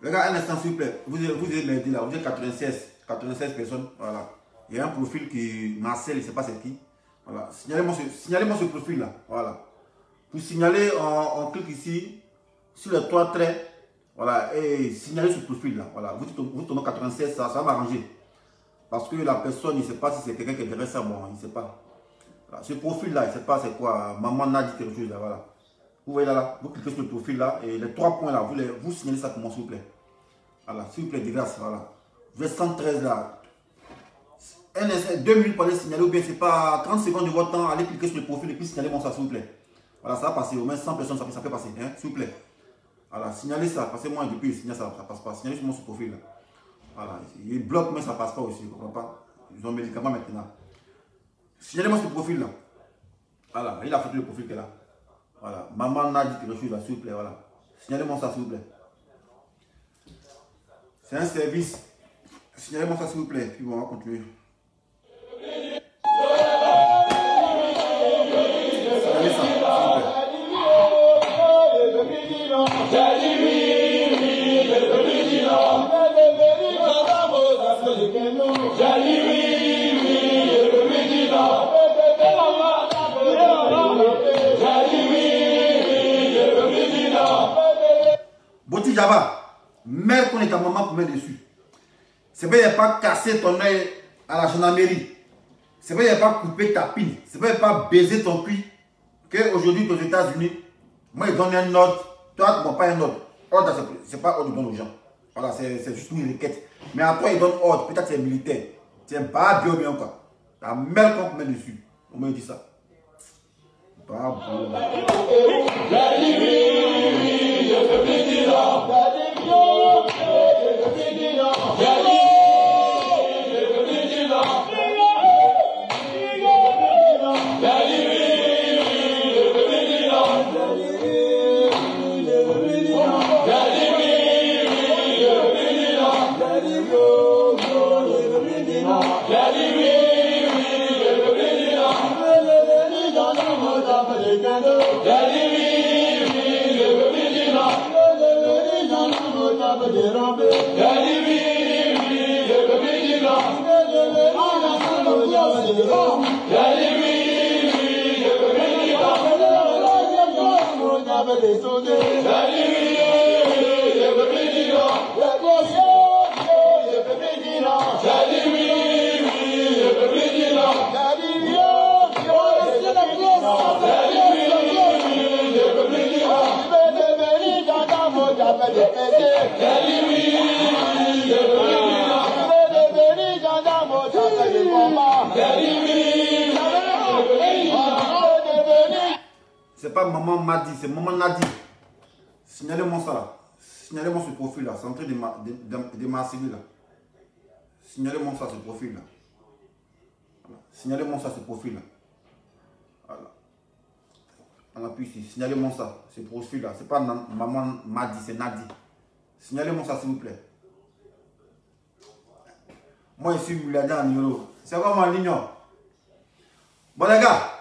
Les gars, un instant s'il vous plaît, vous êtes m'aider là, vous êtes 96 personnes, voilà. Il y a un profil qui Marcel, je ne sais pas c'est qui. Voilà. Signalez-moi ce profil là, voilà. Pour signaler, on clique ici, sur les 3 traits, voilà, et signalez ce profil là, voilà. Vous tournez 96, ça va m'arranger. Parce que la personne, il ne sait pas si c'est quelqu'un qui est derrière ça, bon, il ne sait pas. Voilà. Ce profil là, il ne sait pas c'est quoi, maman n'a dit quelque chose là, voilà. Vous voyez là, vous cliquez sur le profil là, et les 3 points là, vous signalez ça pour moi s'il vous plaît. Voilà, s'il vous plaît, de grâce, voilà. Vous êtes 113 là. 2 minutes pour aller signaler, ou bien c'est pas 30 secondes de votre temps, allez cliquer sur le profil et puis signalez mon ça s'il vous plaît. Voilà, ça va passer, au moins 100 personnes, ça peut passer, hein, s'il vous plaît. Voilà, signalez ça, passez-moi depuis, signalez ça, ça passe pas. Signalez sur mon profil là. Voilà, ils bloquent, mais ça passe pas aussi, vous comprenez pas. Ils ont un médicament maintenant. Signalez-moi ce profil là. Voilà, il a fait le profil qu'elle a. Voilà, maman n'a dit quelque chose là, s'il vous plaît, voilà. Signalez-moi ça s'il vous plaît. C'est un service. Signalez-moi ça s'il vous plaît, puis bon, on va continuer. Signalez ça, s'il vous plaît. Boti Java, mets qu'on est ta maman pour mettre dessus. C'est vrai, il n'y a pas cassé ton œil à la gendarmerie. C'est vrai, il n'y a pas coupé ta pile. C'est vrai, il n'y a pas baisé ton cul. Qu'aujourd'hui, aux États-Unis, moi, ils donnent un ordre. Toi, bon, pas un ordre. Ordre, c'est pas ordre, ils donnent aux gens. Voilà, c'est juste une requête. Mais à toi, ils donnent ordre. Peut-être que c'est militaire. C'est pas bien quoi. La merde qu'on met dessus. On me dit ça. Pas bon. Yeah. C'est pas maman Madi, c'est maman Nadi. Signalez-moi ça là. Signalez-moi ce profil là. C'est en train de m'harceler là. Signalez-moi ça, ce profil là. Voilà. Signalez-moi ça, ce profil là. Voilà. On appuie ici. Signalez-moi ça, ce profil là. C'est pas maman Madi, c'est Nadi. Signalez-moi ça s'il vous plaît. Moi je suis milliardaire en euros. C'est quoi mon ligne? Bon les gars.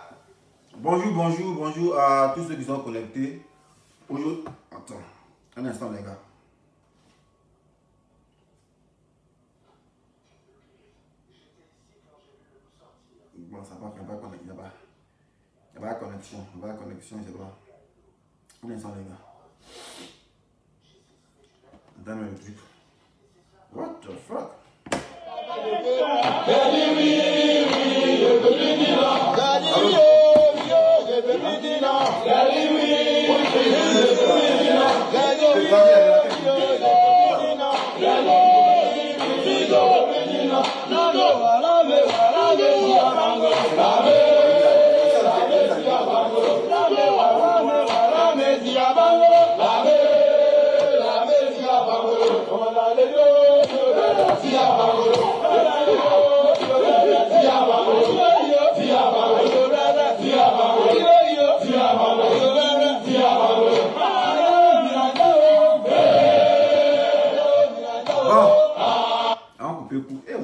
Bonjour à tous ceux qui sont connectés. Aujourd'hui, attends, un instant les gars. Bon, ça va, il n'y a pas de connexion, c'est pas. Un instant les gars. Donne-moi le truc. What the fuck?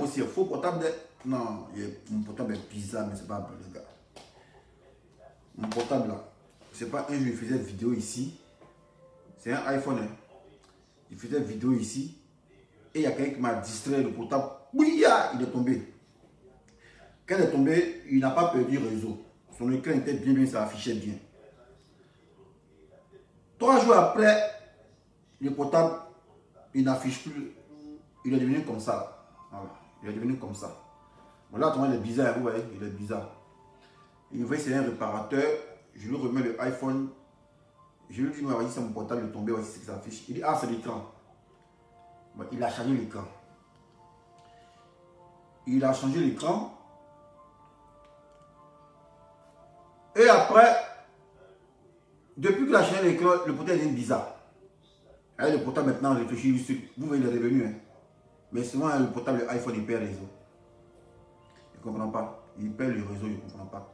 C'est faux portable. Non, mon portable est bizarre, mais c'est pas bon, les gars. Mon portable là, c'est pas un, je faisais vidéo ici. C'est un iPhone. Hein. Il faisait vidéo ici. Et il y a quelqu'un qui m'a distrait le portable. Oui, il est tombé. Quand il est tombé, il n'a pas perdu le réseau. Son écran était bien, ça affichait bien. 3 jours après, le portable, il n'affiche plus. Il est devenu comme ça. Voilà. Il est devenu comme ça. Bon, là, il est bizarre, vous voyez, il est bizarre. Il voit que c'est un réparateur. Je lui remets le iPhone. Je lui dis, voici, c'est mon portable, il est tombé, voici ce que ça affiche. Il dit, ah, c'est l'écran. Bon, il a changé l'écran. Il a changé l'écran. Et après, depuis qu'il a changé l'écran, le portable est bizarre. Et le portable maintenant réfléchit, vous voyez, il est revenu. Hein. Mais souvent, le portable, l'iPhone, il perd le réseau. Il ne comprend pas. Il perd le réseau, il ne comprend pas.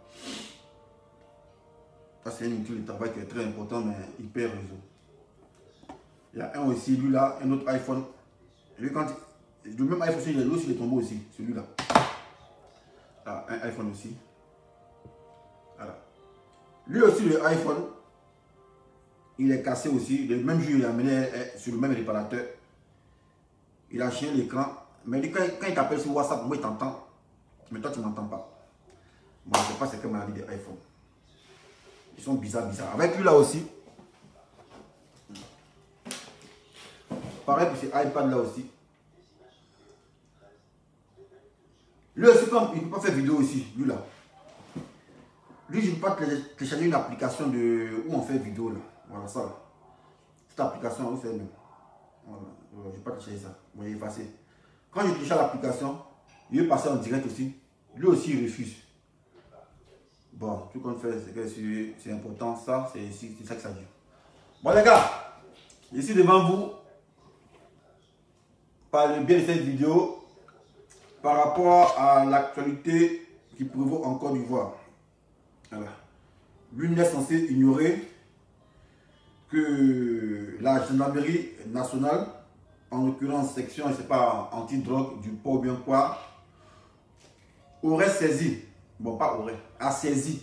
Ça, c'est un outil de travail qui est très important, mais il perd le réseau. Il y a un aussi, lui là, un autre iPhone. Lui, quand le même iPhone, il est tombé aussi, celui-là. Ah, un iPhone aussi. Voilà. Lui aussi, le iPhone, il est cassé aussi. Le même jour, il a amené sur le même réparateur. Il a changé l'écran. Mais quand il t'appelle sur WhatsApp, moi, il t'entend. Mais toi, tu ne m'entends pas. Moi, je ne sais pas ce que m'a dit des iPhones. Ils sont bizarres. Avec lui là aussi. Pareil pour ces iPad là aussi. Lui aussi, comme il ne peut pas faire vidéo aussi, lui là. Lui, je ne peux pas télécharger une application de où on fait vidéo là. Voilà ça. Là. Cette application, vous savez même. Voilà. Je ne vais pas télécharger ça. Vous voyez, effacer. Quand je télécharge l'application, il veut passer en direct aussi. Lui aussi, il refuse. Bon, tout qu'on fait, c'est que c'est important. Ça, c'est ça que ça dit. Bon, les gars, ici devant vous, parlez bien de cette vidéo par rapport à l'actualité qui prévaut en Côte d'Ivoire. Voilà. L'une est censée ignorer que la gendarmerie nationale, en l'occurrence section, je ne sais pas, anti-drogue du port bien quoi, aurait saisi, bon pas aurait, a saisi,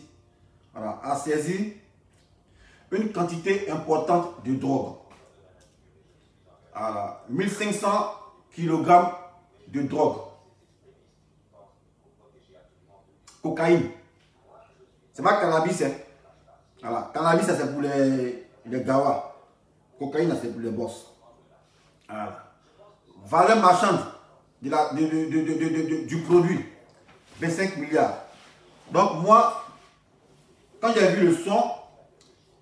voilà, a saisi une quantité importante de drogue. Voilà, 1500 kg de drogue. Cocaïne. C'est pas cannabis, hein. Voilà. Cannabis, c'est pour les gawas. Cocaïne, c'est pour les boss. Voilà. Valeur marchande du produit, 25 milliards. Donc moi, quand j'ai vu le son,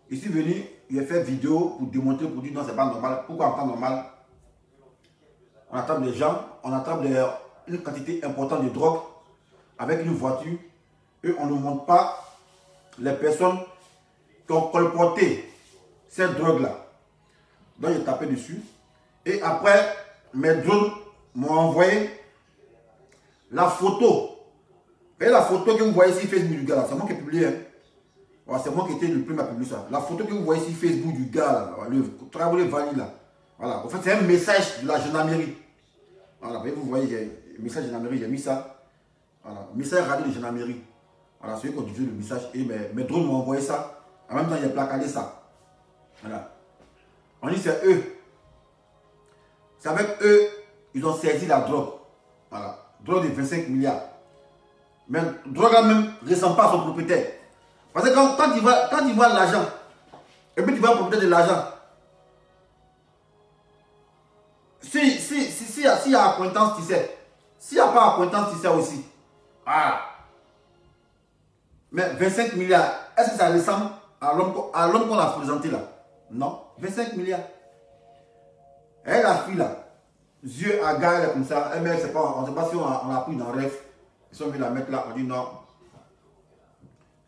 je suis venu, j'ai fait vidéo pour démontrer, pour dire non, c'est pas normal. Pourquoi c'est pas normal? On attrape des gens, on attrape une quantité importante de drogue avec une voiture et on ne montre pas les personnes ont colporté cette drogue-là. Donc, j'ai tapé dessus. Et après, mes drones m'ont envoyé la photo. Et la photo que vous voyez sur Facebook du gars, c'est moi qui ai publié. Hein. Ouais, c'est moi qui étais le premier à publier ça. La photo que vous voyez sur Facebook du gars, là, le Traoré Vali, là. Voilà. En fait, c'est un message de la gendarmerie. Voilà. Vous voyez, j'ai un message de gendarmerie, j'ai mis ça. Voilà. Message radio de gendarmerie. Voilà, celui qui a diffusé le message. Et mes drones m'ont envoyé ça. En même temps, j'ai placardé ça. Voilà. On dit c'est eux. C'est avec eux, ils ont saisi la drogue. Voilà. Drogue de 25 milliards. Mais drogue là même ne ressemble pas à son propriétaire. Parce que quand il voit l'argent, et puis tu vois le propriétaire de l'argent, s'il y a acquaintance, tu sais. S'il n'y a pas acquaintance, tu sais aussi. Ah. Mais 25 milliards, est-ce que ça ressemble à l'homme qu'on a présenté là? Non. 25 milliards. Et la fille là, yeux hagards comme ça, on ne sait pas si on l'a pris dans le rêve. Ils sont venus la mettre là, on dit non.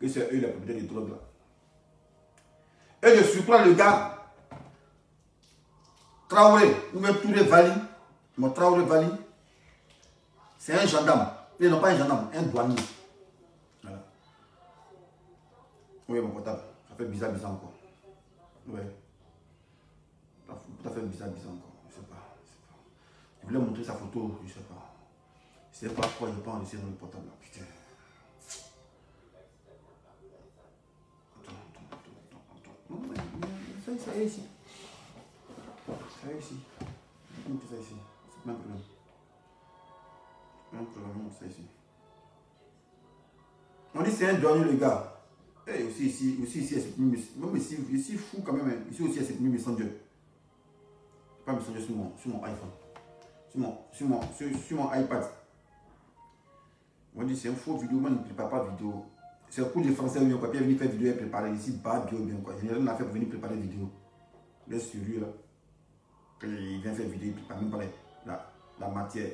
Que c'est eux les propriétaires des drogues là. Et je surprends le gars, Traoré, ou même tous les Vali, mon Traoré Vali, c'est un gendarme. Et non pas un gendarme, un douanier. Voilà. Oui, mon portable, ça fait bizarre encore. Oui. Ça fait bizarre encore. Je sais pas. Je voulais montrer sa photo, je sais pas. Je sais pas pourquoi il n'est pas enregistré dans le portable là. Putain. Attends. Non, ça y est ici. Ça y est ici. Montre ça ici. C'est pas un problème. Montre ça ici. On dit c'est un douanier le gars. Et ici, même ici, fou quand même. Ici aussi, c'est plus Messenger. Pas Messenger sur mon iPhone. Sur mon iPad. On dit c'est un faux vidéo, moi je ne prépare pas vidéo. C'est pour les Français, où papier venir faire vidéo et préparer ici, pas bio bien quoi. Je n'ai rien à faire pour venir préparer vidéo. Laisse sur lui là. Quand il vient faire vidéo, il ne prépare même pas la matière.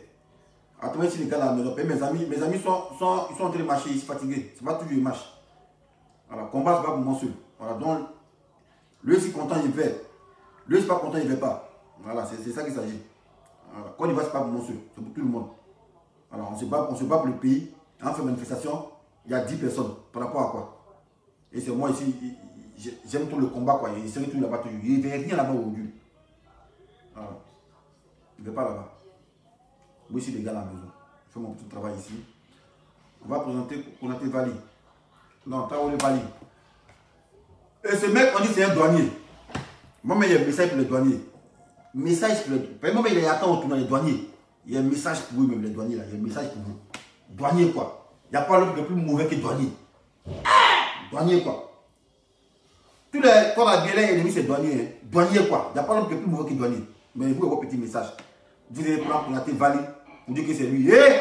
Attends, ici les gars là, mes amis sont en train de marcher, ils sont fatigués. C'est pas toujours ils marchent. Voilà, combat, c'est pas pour moi seul. Voilà, donc, lui, si content, il fait. Lui, si pas content, il ne fait pas. Voilà, c'est ça qu'il s'agit. Voilà. Quand il va, c'est pas pour moi seul, c'est pour tout le monde. Alors, on se bat pour le pays. On fait une manifestation, il y a 10 personnes. Par rapport à quoi? Et c'est moi ici, j'aime tout le combat, quoi. Il serait tout là-bas, toujours. Il ne fait rien là-bas aujourd'hui. Voilà. Il ne fait pas là-bas. Moi, ici, les gars à la maison. Je fais mon petit travail ici. On va présenter Konaté Vali. Non, Traoré Vali. Et ce mec, on dit c'est un douanier. Moi, il y a un message pour les douaniers. Message pour les douaniers. Moi, il y a quand on tourne les douaniers. Il y a un message pour vous, même les douaniers. Là. Il y a un message pour vous. Douanier, quoi. Il n'y a pas l'autre qui est plus mauvais que douanier. Douanier, quoi. Tous les corps à bien ennemis, c'est douanier. Hein. Douanier, quoi. Il n'y a pas l'autre qui est plus mauvais que douanier. Mais vous, votre petit message. Vous allez prendre Konaté Vali pour dire que c'est lui. Hey!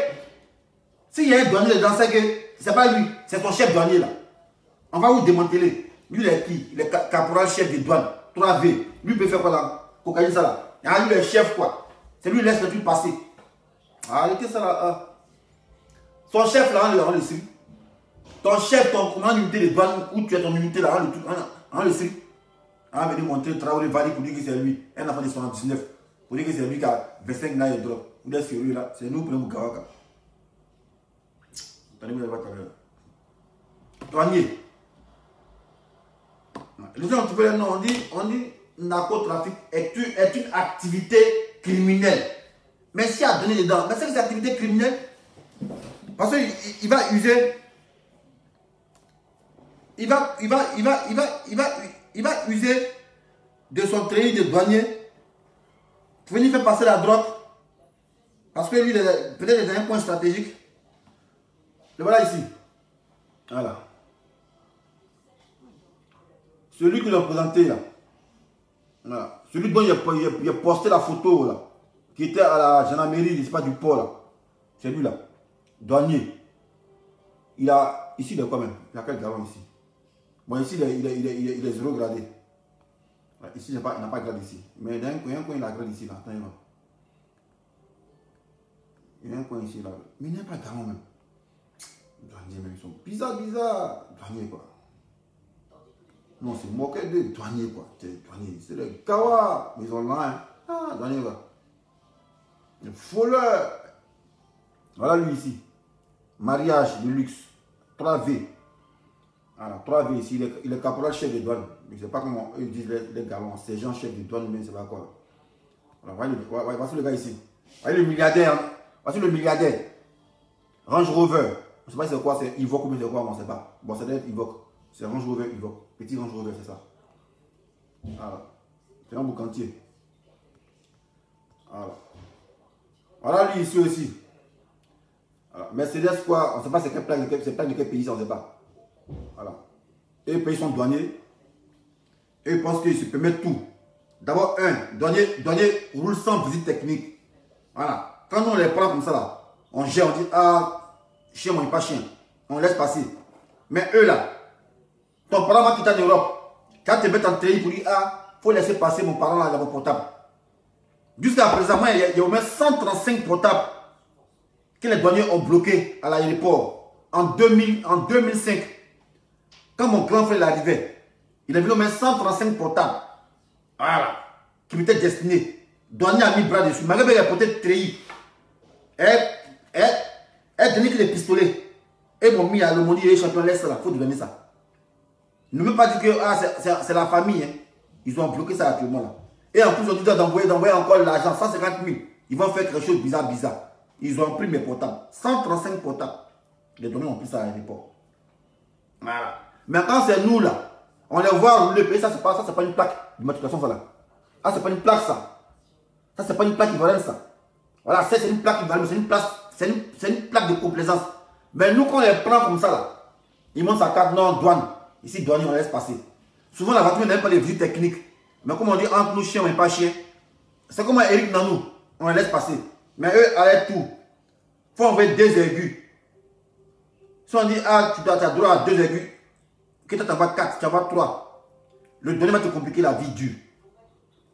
S'il y a un douanier dans ça, c'est pas lui, c'est son chef douanier là. On va vous démanteler. Lui, il est qui? Il est caporal chef de douane. 3V. Lui, il peut faire quoi là? Cocaïne ça là. Et lui, il est chef quoi. C'est lui qui laisse le truc passer. Arrêtez ça là. Son chef là, on le sait. Ton chef, ton commandant d'unité de douane, où tu as ton unité là, on le sait. On va venir montrer Traoré Vali pour dire que c'est lui. Un enfant de 79. Pour dire que c'est lui qui a 25 ans et drogue. Vous êtes sérieux là? C'est nous pour le Kawaka. Douanier. Les gens ont trouvé le nom, on dit narcotrafic est une activité criminelle. Mais s'il a donné dedans, mais c'est une activité criminelle. Parce qu'il va user. Il va user de son treillis de douanier pour venir faire passer la drogue. Parce que lui, peut-être il a un point stratégique. Le voilà ici. Voilà. Celui qui l'a présenté là. Voilà. Celui dont il a posté la photo là. Qui était à la gendarmerie, n'est-ce pas, du port là. C'est lui là. Douanier. Il a. Ici, il est quoi même? Il a quel garant ici? Bon, ici, il est 0 gradé. Voilà. Ici, il n'a pas de grade ici. Mais il y a un coin, il a grade ici là. Attends, il y a un coin ici là. Mais il n'y a pas de garant même. Douanier, même, ils sont bizarre. Douanier quoi. Non, c'est moqué de douanier, quoi. C'est le kawa. Ils ont là, hein. Ah, douanier, quoi. Le voleur. Voilà lui ici. Mariage de luxe. 3V. Voilà, 3V ici. Il est caporal chef de douane. Je ne sais pas comment eux disent les galons. C'est gens chef de douane, mais je ne sais pas quoi. Voilà, voici le gars ici. Voici le milliardaire. Voici le milliardaire. Range Rover. Je ne sais pas si c'est quoi, c'est Evoque ou c'est quoi, on ne sait pas. Bon, ça doit être Evoque. C'est Range Rover, Evoque. Petit Range Rover, c'est ça. Voilà. C'est un boucantier. Voilà. Voilà lui ici aussi. Voilà. Mercedes quoi, on ne sait pas c'est quelle plaque de quel pays, on ne sait pas. Voilà. Et les pays sont douaniers. Et ils pensent qu'ils se permettent tout. D'abord, douanier roule sans visite technique. Voilà. Quand on les prend comme ça là, on gère, on dit, ah, chien, on n'est pas chien. On laisse passer. Mais eux là, ton parent va quitter en Europe. Quand tu te mets en TI pour dire, ah, il faut laisser passer mon parent là dans mon portable. Jusqu'à présent, il y a au moins 135 portables que les douaniers ont bloqués à l'aéroport en 2005. Quand mon grand frère l'arrivait, il avait au moins 135 portables. Voilà. Qui m'étaient destinés. Douanier a mis bras dessus. Malgré qu'il a porté TI. Elle donnait que des pistolets. Et mon mis à le monde, il est champion, laisse ça, il faut donner ça. Ne me pas dire que ah, c'est la famille. Hein. Ils ont bloqué ça actuellement là. Et en plus, on dit d'envoyer encore l'argent, 150 000. Ils vont faire quelque chose de bizarre. Ils ont pris mes portables. 135 portables. Les données ont pris ça à l'aéroport. Voilà. Mais quand c'est nous là, on les voit rouler, et ça c'est pas une plaque d'immatriculation, voilà. Ah, c'est pas une plaque ça. Ça c'est pas une plaque ivoirienne ça. Voilà, c'est une plaque ivoirienne, c'est une plaque de complaisance. Mais nous, quand on les prend comme ça là, ils montrent sa carte, non, douane. Ici, douanier, on laisse passer. Souvent, la voiture n'a pas les visites techniques. Mais comme on dit, entre nous, chiens, mais pas chiens. C'est comme Eric Nanou, on les laisse passer. Mais eux, arrêtent tout. Il faut envoyer 2 aigus. Si on dit, ah, tu as droit à 2 aigus, que tu envoies 4, tu envoies 3. Le donner va te compliquer la vie dure.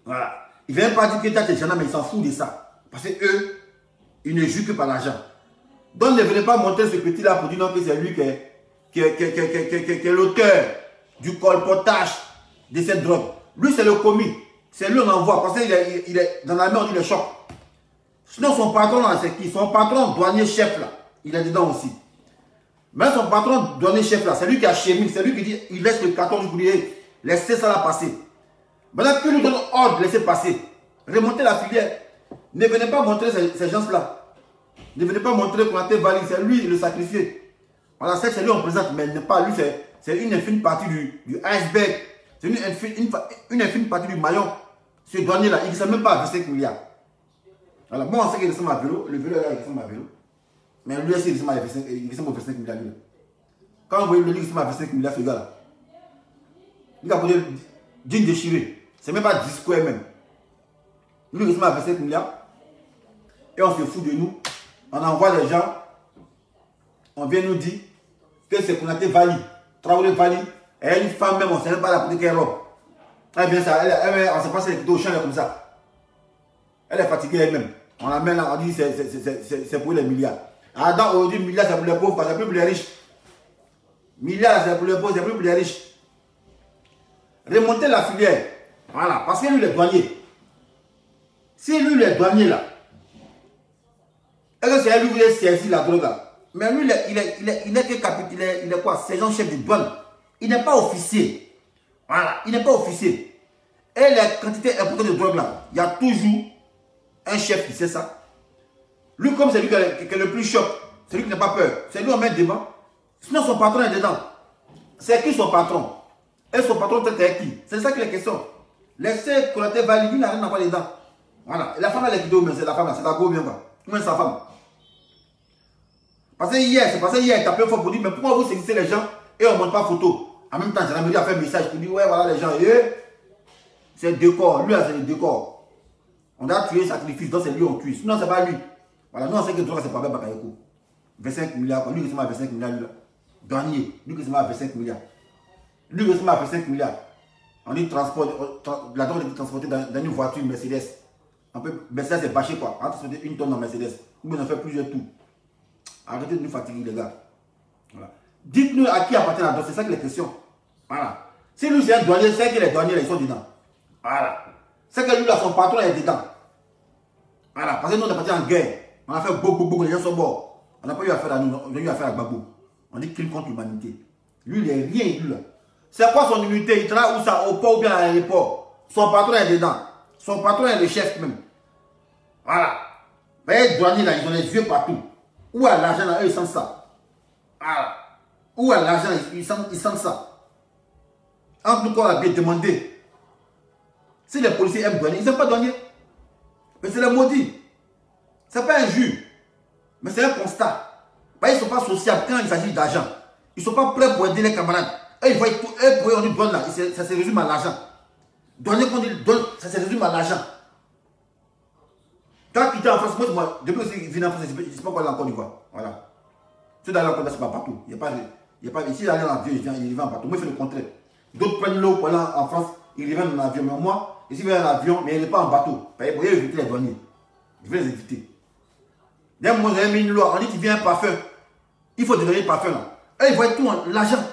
Voilà. Il ne vient pas dire que tu as tes gendarmes, mais ils s'en foutent de ça. Parce que eux, ils ne jouent que par l'argent. Donc ne venez pas montrer ce petit-là pour dire non que c'est lui qui est l'auteur du colportage de cette drogue. Lui, c'est le commis. C'est lui on envoie. Parce qu'il est dans la mer, on dit le choc. Sinon, son patron, là, c'est qui? Son patron, douanier chef, là, il est dedans aussi. Mais son patron, douanier chef, là, c'est lui qui a chémi. C'est lui qui dit, il laisse le carton du coulier. Laissez ça là passer. Maintenant que nous donne ordre de laisser passer, remontez la filière. Ne venez pas montrer ces gens-là. Ne venez pas montrer qu'on a été valide, c'est lui le sacrifié. Voilà, c'est lui on présente, mais n'est pas lui, c'est une infime partie du iceberg. C'est une infime partie du maillon. Ce douanier-là, il ne sait même pas à 25 milliards. Voilà, moi on sait qu'il ressemble à vélo, le vélo là il ressemble à vélo. Mais lui aussi il ressemble à 25 milliards. Quand vous voyez le lui il ressemble à 25 milliards, ce gars-là, il a posé jean déchiré. C'est même pas 10 square même. Lui il ressemble à 25 milliards. Et on se fout de nous. On envoie les gens, on vient nous dire que c'est qu'on a été valide, Traoré valide, et une femme même, on ne sait même pas la politique qu'elle robe. Elle vient ça, on ne sait pas si elle est au champ, elle est comme ça. Elle est fatiguée elle-même. On la met là, on dit c'est pour les milliards. Adam, on dit milliards c'est pour les pauvres, c'est plus pour les riches. Milliards c'est pour les pauvres, c'est plus pour les riches. Remontez la filière. Voilà, parce que lui, les douaniers. Si lui, les douaniers là, est-ce que c'est lui qui a saisi la drogue là? Mais lui, il est que capitaine, il est quoi? Sergent chef de douane. Il n'est pas officier. Voilà, il n'est pas officier. Et les quantités importantes de drogue là, il y a toujours un chef qui sait ça. Lui, comme c'est lui qui est le plus choc, c'est lui qui n'a pas peur. C'est lui qui met devant. Sinon, son patron est dedans. C'est qui son patron? Et son patron traite qui? C'est ça qui est la question. Laissez qu'on a été validé, il n'a rien à voir dedans. Voilà. Et la femme, elle est vidéo, mais c'est la femme là, c'est la go bien quoi. Comment est sa femme? Parce que hier, il a tapé fort pour dire, mais pourquoi vous saisissez les gens et on ne montre pas photo? En même temps, j'ai a fait un message pour dire, ouais, voilà les gens, c'est le décor, lui, c'est le décor. On a tué, sacrifice, donc c'est lui, on tue. Sinon, c'est pas lui. Voilà, nous, on sait que droit, c'est pas bien Bakayoko. 25 milliards, lui, qui se met à 25 milliards, lui, là. Douanier, lui, qui se met à 25 milliards. Lui, qui se met à 25 milliards. On dit transport, la drogue est transportée dans une voiture Mercedes. On peut, Mercedes, c'est bâché quoi. On a transporté une tonne en Mercedes. Nous, on a fait plusieurs tours. Arrêtez de nous fatiguer, les gars. Voilà. Dites-nous à qui appartient la drogue, c'est ça que les questions. Voilà. Si lui c'est un douanier, c'est que les douaniers là, ils sont dedans. Voilà. C'est que lui là, son patron est dedans. Voilà. Parce que nous on est parti en guerre. On a fait beaucoup, les gens sont morts. On n'a pas eu affaire à nous, on a eu affaire à Gbagbo. On dit crime contre l'humanité. Lui, il est rien, lui là. C'est quoi son unité? Il travaille où ça? Au port ou bien à l'aéroport? Son patron est dedans. Son patron est le chef même. Voilà. Les douaniers là, ils ont les yeux partout. Où est l'argent là? Eux, ils sentent ça. Voilà. Où est l'argent? Ils sentent ça. En tout cas, on a bien demandé. Si les policiers aiment douanier, ils n'aiment pas douanier. Mais c'est les maudits. Ce n'est pas un jus. Mais c'est un constat. Ils ne sont pas sociables quand il s'agit d'argent. Ils ne sont pas prêts pour aider les camarades. Eux, ils voient tout. Eux, pour eux, on dit douane là. Ça se résume à l'argent. Douanier qu'on dit douane, ça se résume à l'argent. Quand il était en France, moi, depuis que je viens en France, je ne sais pas quoi aller en Côte d'Ivoire. Voilà. Ceux d'aller en Côte d'Ivoire, ce n'est pas partout. Il n'y a pas ici, d'aller en avion, il va en bateau. Moi, je fais le contraire. D'autres prennent l'eau pour aller en France, ils reviennent en avion. Mais moi, ici, je vais en avion, mais il n'est pas en bateau. Vous voyez, éviter les douaniers. Je vais les éviter. D'ailleurs, moi, j'ai mis une loi, on dit qu'il vient un parfum. Il faut devenir parfum là. Et ils voient tout l'argent.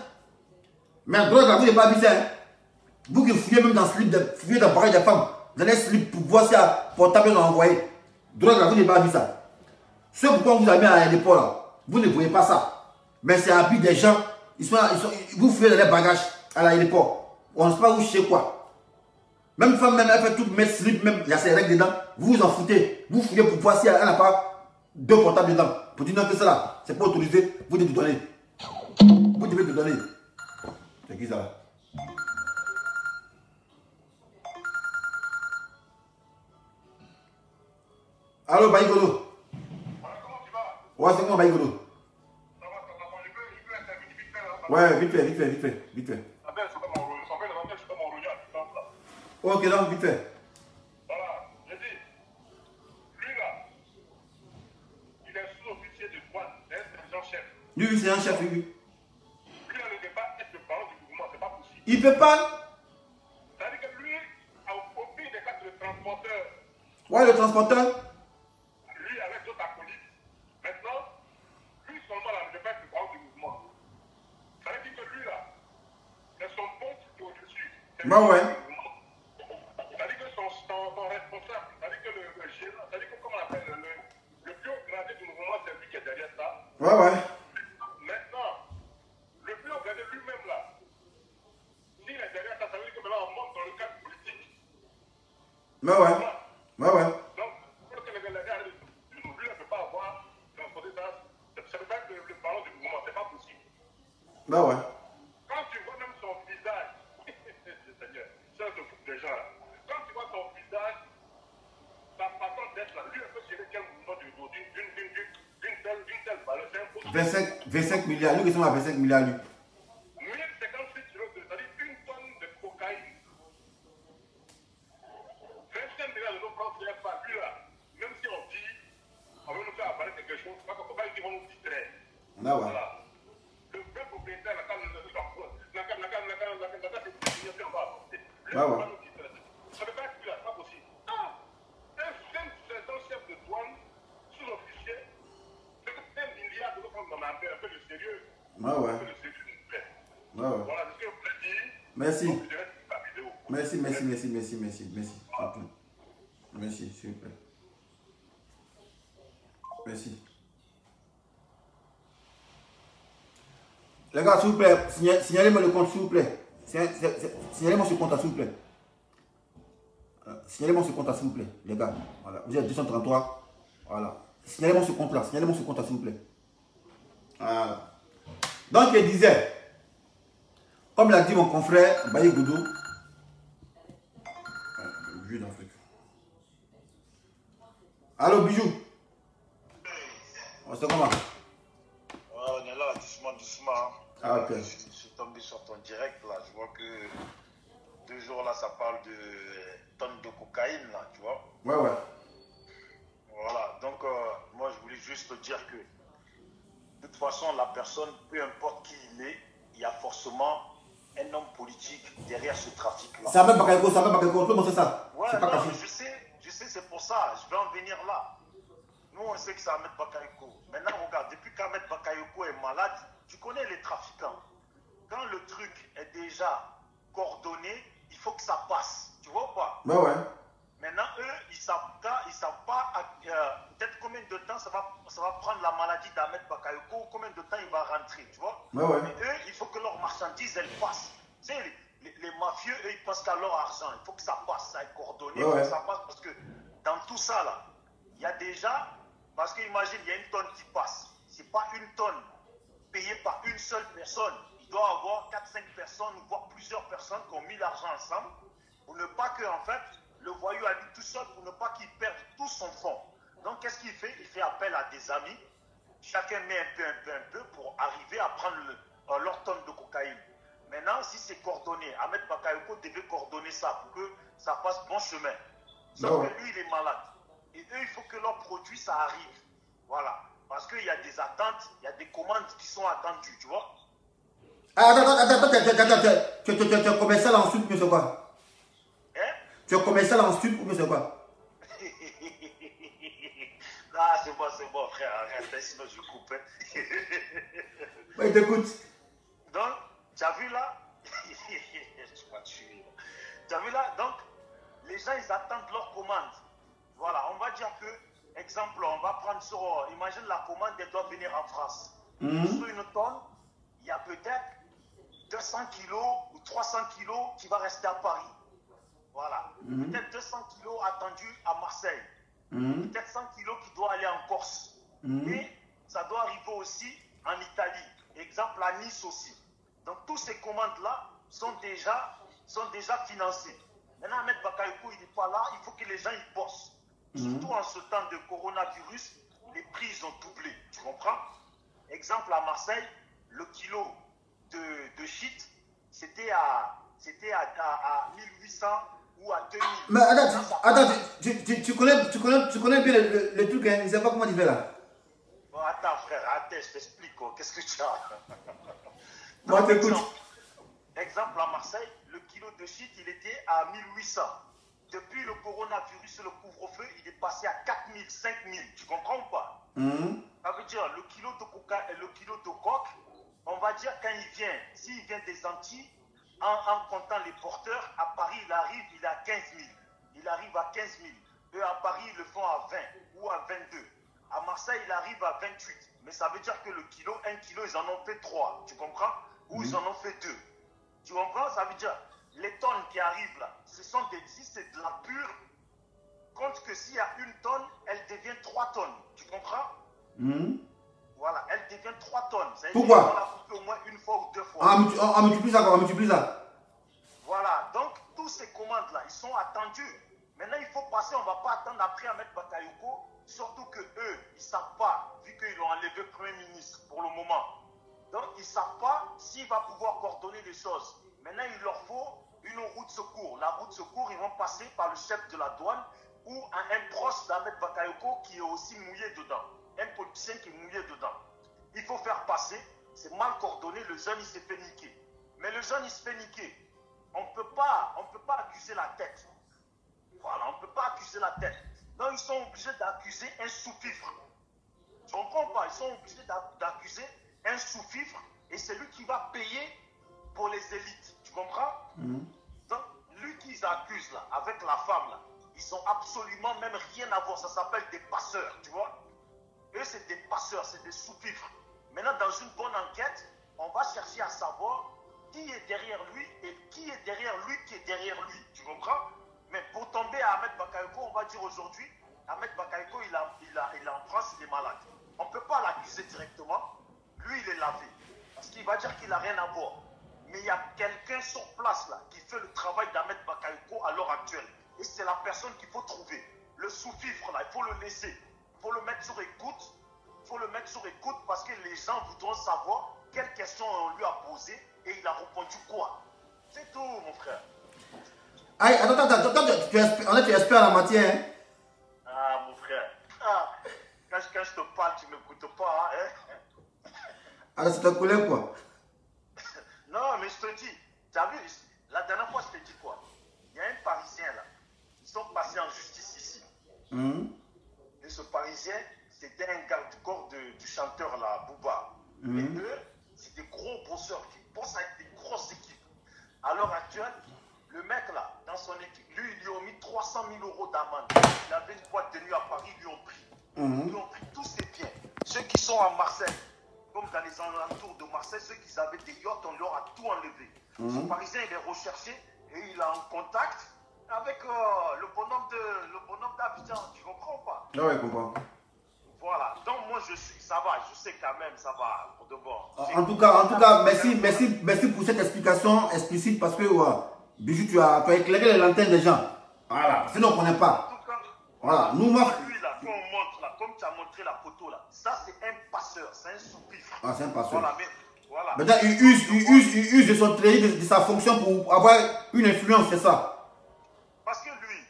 Mais en drogue, là, vous n'avez pas vu ça. Hein? Vous qui fouillez même dans le slip, fouillez dans le barrage des femmes, vous allez slip pour voir si un portable est envoyé. Drogue, là, vous n'avez pas vu ça. Ce pourquoi on vous a mis à l'aéroport là, vous ne voyez pas ça. Mais c'est à but des gens, vous fouillez dans les bagages à l'aéroport. On ne sait pas où chez quoi. Même femme, même, elle fait tout, mettre slip, même, il y a ses règles dedans. Vous vous en foutez. Vous fouillez pour voir si elle n'a pas 2 portables dedans. Pour dire non que ça là, c'est pas autorisé, vous devez donner. Vous devez donner. C'est qui ça là? Allô, Baïgolo. Comment tu vas? Ouais, c'est moi, Baïgolo. Ça va, je peux intervenir vite fait là. Ouais, vite fait. Ah ben, c'est pas mon rôle. Ça fait longtemps que je suis pas mon rôle à distance là. Ok, donc, vite fait. Voilà, j'ai dit, lui là, il est sous-officier de douane, c'est un sergent-chef. Lui, c'est un chef, lui. Lui, là, ne peut pas être le parent du gouvernement, c'est pas possible. Il peut pas. C'est-à-dire que lui, au pire des cas, le transporteur, Ouais, le transporteur. lui avec d'autres acolytes. Maintenant, lui seulement là, ne peut pas être le parent du mouvement. Ça veut dire que lui là, c'est son pote qui est au-dessus. Bah ouais. C'est-à-dire que son responsable, c'est-à-dire que le gérant, c'est-à-dire que comment on appelle le plus haut gradé du mouvement, c'est lui qui est derrière ça. Ouais. Maintenant, le plus haut gradé lui-même là, s'il est derrière ça, ça veut dire que maintenant on monte dans le cadre politique. Bah ouais. Donc, pour que les gars lui ne peut pas avoir transporté ça, ça ne peut pas être le parent du mouvement, c'est pas possible. Bah ouais. Quand tu vois même son visage, Seigneur, ça se fout des gens là. Quand tu vois son visage, sa façon d'être là, lui, il peut gérer quel mouvement d'une telle valeur, c'est impossible. 25 milliards. Lui, qui sont à 25 milliards, lui. 1058 kilos, c'est-à-dire une tonne de cocaïne. 25 milliards de nos francs CFA, lui là, même si on dit, on veut nous faire apparaître quelque chose, c'est pas qu'on ne peut pas dire qu'on nous distraire. Là, ouais. Voilà. Le vrai propriétaire, la carte de Bah ouais. ça ne peut pas être plus là, c'est pas possible. Un chef de douane, sous-officier, c'est que 1 milliard de prendre dans un peu de sérieux. Bah ouais. Un peu de sérieux, s'il vous plaît. Bah ouais. Voilà, ce que je voulais dire. Merci. Donc, je reste la vidéo. Merci, s'il vous plaît. Merci. Les gars, s'il vous plaît, signalez-moi le compte, s'il vous plaît. Signalez-moi ce compte, s'il vous plaît. Signalez-moi ce compte, s'il vous plaît, les gars. Voilà. Vous êtes 233. Voilà. Signalez-moi ce compte-là, s'il vous plaît. Voilà. Donc, il disait, comme l'a dit mon confrère Baye Goudou, Bijou d'Afrique. Allô, Bijou. C'est comment? On est là, doucement. Ah, ok. Je suis tombé sur ton direct là. Je vois que 2 jours là, ça parle de tonnes de cocaïne là, tu vois. Ouais. Voilà. Donc, moi, je voulais juste te dire que de toute façon, la personne, peu importe qui il est, il y a forcément un homme politique derrière ce trafic là. Ça va pas quelque chose, on peut montrer ça. Ouais, c'est pas non, caché. je sais, c'est pour ça. Je vais en venir là. Nous, on sait que c'est Ahmed Bakayoko. Maintenant, regarde, depuis qu'Ahmed Bakayoko est malade, tu connais les trafiquants. Quand le truc est déjà Bah ouais. Maintenant, eux, ils savent pas peut-être combien de temps ça va prendre la maladie d'Ahmed Bakayoko, combien de temps il va rentrer, tu vois. Bah ouais. Mais eux, il faut que leurs marchandises, elles passent. Tu sais, les mafieux, eux, ils pensent qu'à leur argent. Il faut que ça passe, ça est coordonné, Ouais, ouais. que ça passe. Parce que dans tout ça, là, il y a déjà, parce qu'imagine, il y a une tonne qui passe. C'est pas une tonne payée par une seule personne. Il doit y avoir 4-5 personnes, voire plusieurs personnes qui ont mis l'argent ensemble pour ne pas que, en fait, le voyou a dit tout seul, pour ne pas qu'il perde tout son fonds. Donc, qu'est-ce qu'il fait? Il fait appel à des amis. Chacun met un peu pour arriver à prendre leur tonne de cocaïne. Maintenant, si c'est coordonné, Ahmed Bakayoko devait coordonner ça pour que ça passe bon chemin. Sauf que lui, il est malade. Et eux, il faut que leurs produits, ça arrive. Voilà. Parce qu'il y a des attentes, il y a des commandes qui sont attendues, tu vois. Ah, attends, tu es commercial en stup, mais c'est quoi? Hein? Tu es commercial en stup, mais c'est quoi? Ah, c'est bon, frère, arrête, sinon je coupe. Ouais, t'écoute. Donc, tu as vu là? Je m'en tuer. Tu as vu là? Donc, les gens, ils attendent leur commande. Voilà, on va dire que, exemple, on va prendre sur, imagine la commande, elle doit venir en France. Sur une tonne, il y a peut-être 200 kilos ou 300 kilos qui va rester à Paris. Voilà. Peut-être 200 kilos attendus à Marseille. Peut-être 100 kilos qui doit aller en Corse. Et ça doit arriver aussi en Italie. Exemple, à Nice aussi. Donc, toutes ces commandes-là sont déjà financées. Maintenant, Ahmed Bakayoko, il n'est pas là. Il faut que les gens y bossent. Surtout en ce temps de coronavirus, les prix ont doublé. Tu comprends? Exemple, à Marseille, le kilo de shit, c'était à 1800 ou à 2000. Mais attends, tu connais bien le truc, hein? Il ne sait pas comment tu fais là. Bon, attends, frère, attends, je t'explique. Qu'est-ce que tu as? Moi, t'écoute. Exemple, à Marseille, le kilo de shit, il était à 1800. Depuis le coronavirus et le couvre-feu, il est passé à 4000, 5000. Tu comprends ou pas? Ça veut dire le kilo de coca et le kilo de coke, on va dire quand il vient, s'il vient des Antilles, en comptant les porteurs, à Paris, il est à 15 000. Il arrive à 15 000. Eux, à Paris, ils le font à 20 ou à 22. À Marseille, il arrive à 28. Mais ça veut dire que le kilo, 1 kilo, ils en ont fait 3. Tu comprends? Ou ils en ont fait 2. Tu comprends? Ça veut dire, les tonnes qui arrivent là, si c'est de la pure, compte que s'il y a une tonne, elle devient 3 tonnes. Tu comprends? Voilà, elle devient 3 tonnes. Ça veut Pourquoi? dire qu'on l'a coupé au moins une fois ou 2 fois. On multiplie ça, on multiplie ça. Voilà, donc tous ces commandes-là, ils sont attendus. Maintenant, il faut passer, on ne va pas attendre après Ahmed Bakayoko, surtout que eux, ils ne savent pas, vu qu'ils ont enlevé le Premier ministre pour le moment. Donc, ils ne savent pas s'il va pouvoir coordonner les choses. Maintenant, il leur faut une route secours. La route secours, ils vont passer par le chef de la douane ou un proche d'Ahmed Bakayoko qui est aussi mouillé dedans. Un politicien qui est mouillé dedans. Il faut faire passer, c'est mal coordonné, le jeune, il s'est fait niquer. Mais le jeune, il se fait niquer. On ne peut pas accuser la tête. Voilà, on ne peut pas accuser la tête. Donc, ils sont obligés d'accuser un sous-fifre. Tu comprends pas? Ils sont obligés d'accuser un sous-fifre et c'est lui qui va payer pour les élites. Tu comprends? Donc, lui qu'ils accusent là, avec la femme là, ils ont absolument même rien à voir. Ça s'appelle des passeurs, tu vois? Eux, c'est des passeurs, c'est des sous-fifres. Maintenant, dans une bonne enquête, on va chercher à savoir qui est derrière lui et qui est derrière lui qui est derrière lui. Tu comprends? Mais pour tomber à Ahmed Bakayoko, on va dire aujourd'hui, Ahmed Bakayoko, il est en France, il est malade. On ne peut pas l'accuser directement. Lui, il est lavé. Parce qu'il va dire qu'il n'a rien à voir. Mais il y a quelqu'un sur place là qui fait le travail d'Ahmed Bakayoko à l'heure actuelle. Et c'est la personne qu'il faut trouver. Le sous-fifre là, il faut le laisser. Il faut le mettre sur écoute. Il faut le mettre sur écoute parce que les gens voudront savoir quelles questions on lui a posées et il a répondu quoi. C'est tout, mon frère. Aïe, attends, tu espères en la matière, hein? Ah, mon frère. Ah, quand je te parle, tu ne m'écoutes pas, hein? Alors, c'est ta collègue, quoi? Non, mais je te dis, tu as vu, la dernière fois, je te dis quoi? Il y a un Parisien là. Ils sont passés en justice ici. Et ce Parisien, c'était un garde du corps du chanteur là, Booba. Mais eux, c'est des gros bosseurs qui bossent avec des grosses équipes. À l'heure actuelle, le mec là, dans son équipe, lui, il lui a mis yacht, on leur a tout enlevé. Ce Parisien, il est recherché et il est en contact avec le bonhomme d'Abidjan. Tu comprends ou pas? Ah ouais, je comprends. Voilà. Donc moi, ça va. Je sais quand même, ça va pour de bon. En tout cas, merci pour cette explication explicite parce que, Bijou, tu as éclairé les lanternes des gens. Voilà. Sinon, on ne connaît pas. En tout cas, Voilà. Nous, lui, là, quand on montre, là, comme tu as montré la photo, là, ça, c'est un passeur. C'est un sous-pif. Ah, c'est un passeur. Voilà, mais, voilà. Maintenant, il use de son travail, de sa fonction pour avoir une influence, c'est ça. Parce que lui,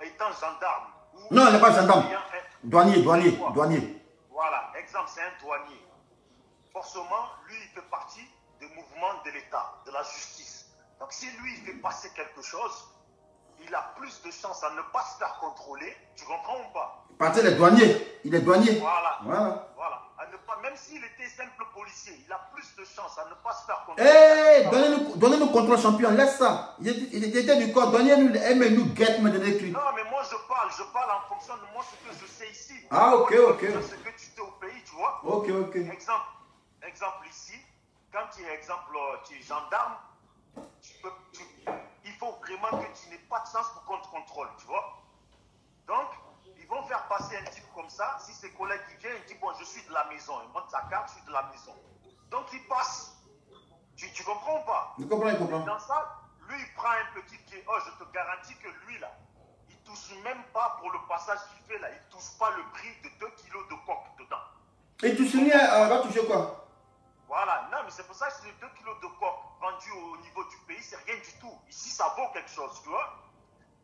étant gendarme. Non, il n'est pas gendarme. Douanier. Voilà, exemple, c'est un douanier. Forcément, lui, il fait partie des mouvements de l'État, de la justice. Donc, si lui, il fait passer quelque chose, il a plus de chances à ne pas se faire contrôler. Tu comprends ou pas? Parce qu'il est douanier. Il est douanier. Voilà. À ne pas, même s'il était simple policier, il a plus de chances à ne pas se faire contrôler. Donnez-nous contrôle champion, laisse ça. Il était du corps, donnez-nous, aimez-nous, guette, me donner cri. Non, mais moi je parle en fonction de moi, ce que je sais ici. Ah, ok. Ce que tu sais au pays, tu vois. Ok. Exemple ici, quand tu es gendarme, il faut vraiment que tu n'aies pas de sens pour qu'on te contrôle, tu vois. Donc, ils vont faire passer un type comme ça. Si ses collègues viennent, il dit bon, je suis de la maison. Il montre sa carte, je suis de la maison. Donc, il passe. Tu comprends ou pas? Je comprends. Dans ça, lui, il prend un petit pied. Oh, je te garantis que lui, là, il ne touche même pas pour le passage qu'il fait, là. Il ne touche pas le prix de 2 kilos de coque dedans. Et tu soulignes, va toucher quoi? Voilà, non, mais c'est pour ça que les 2 kilos de coque vendus au niveau du pays, c'est rien du tout. Ici, ça vaut quelque chose, tu vois.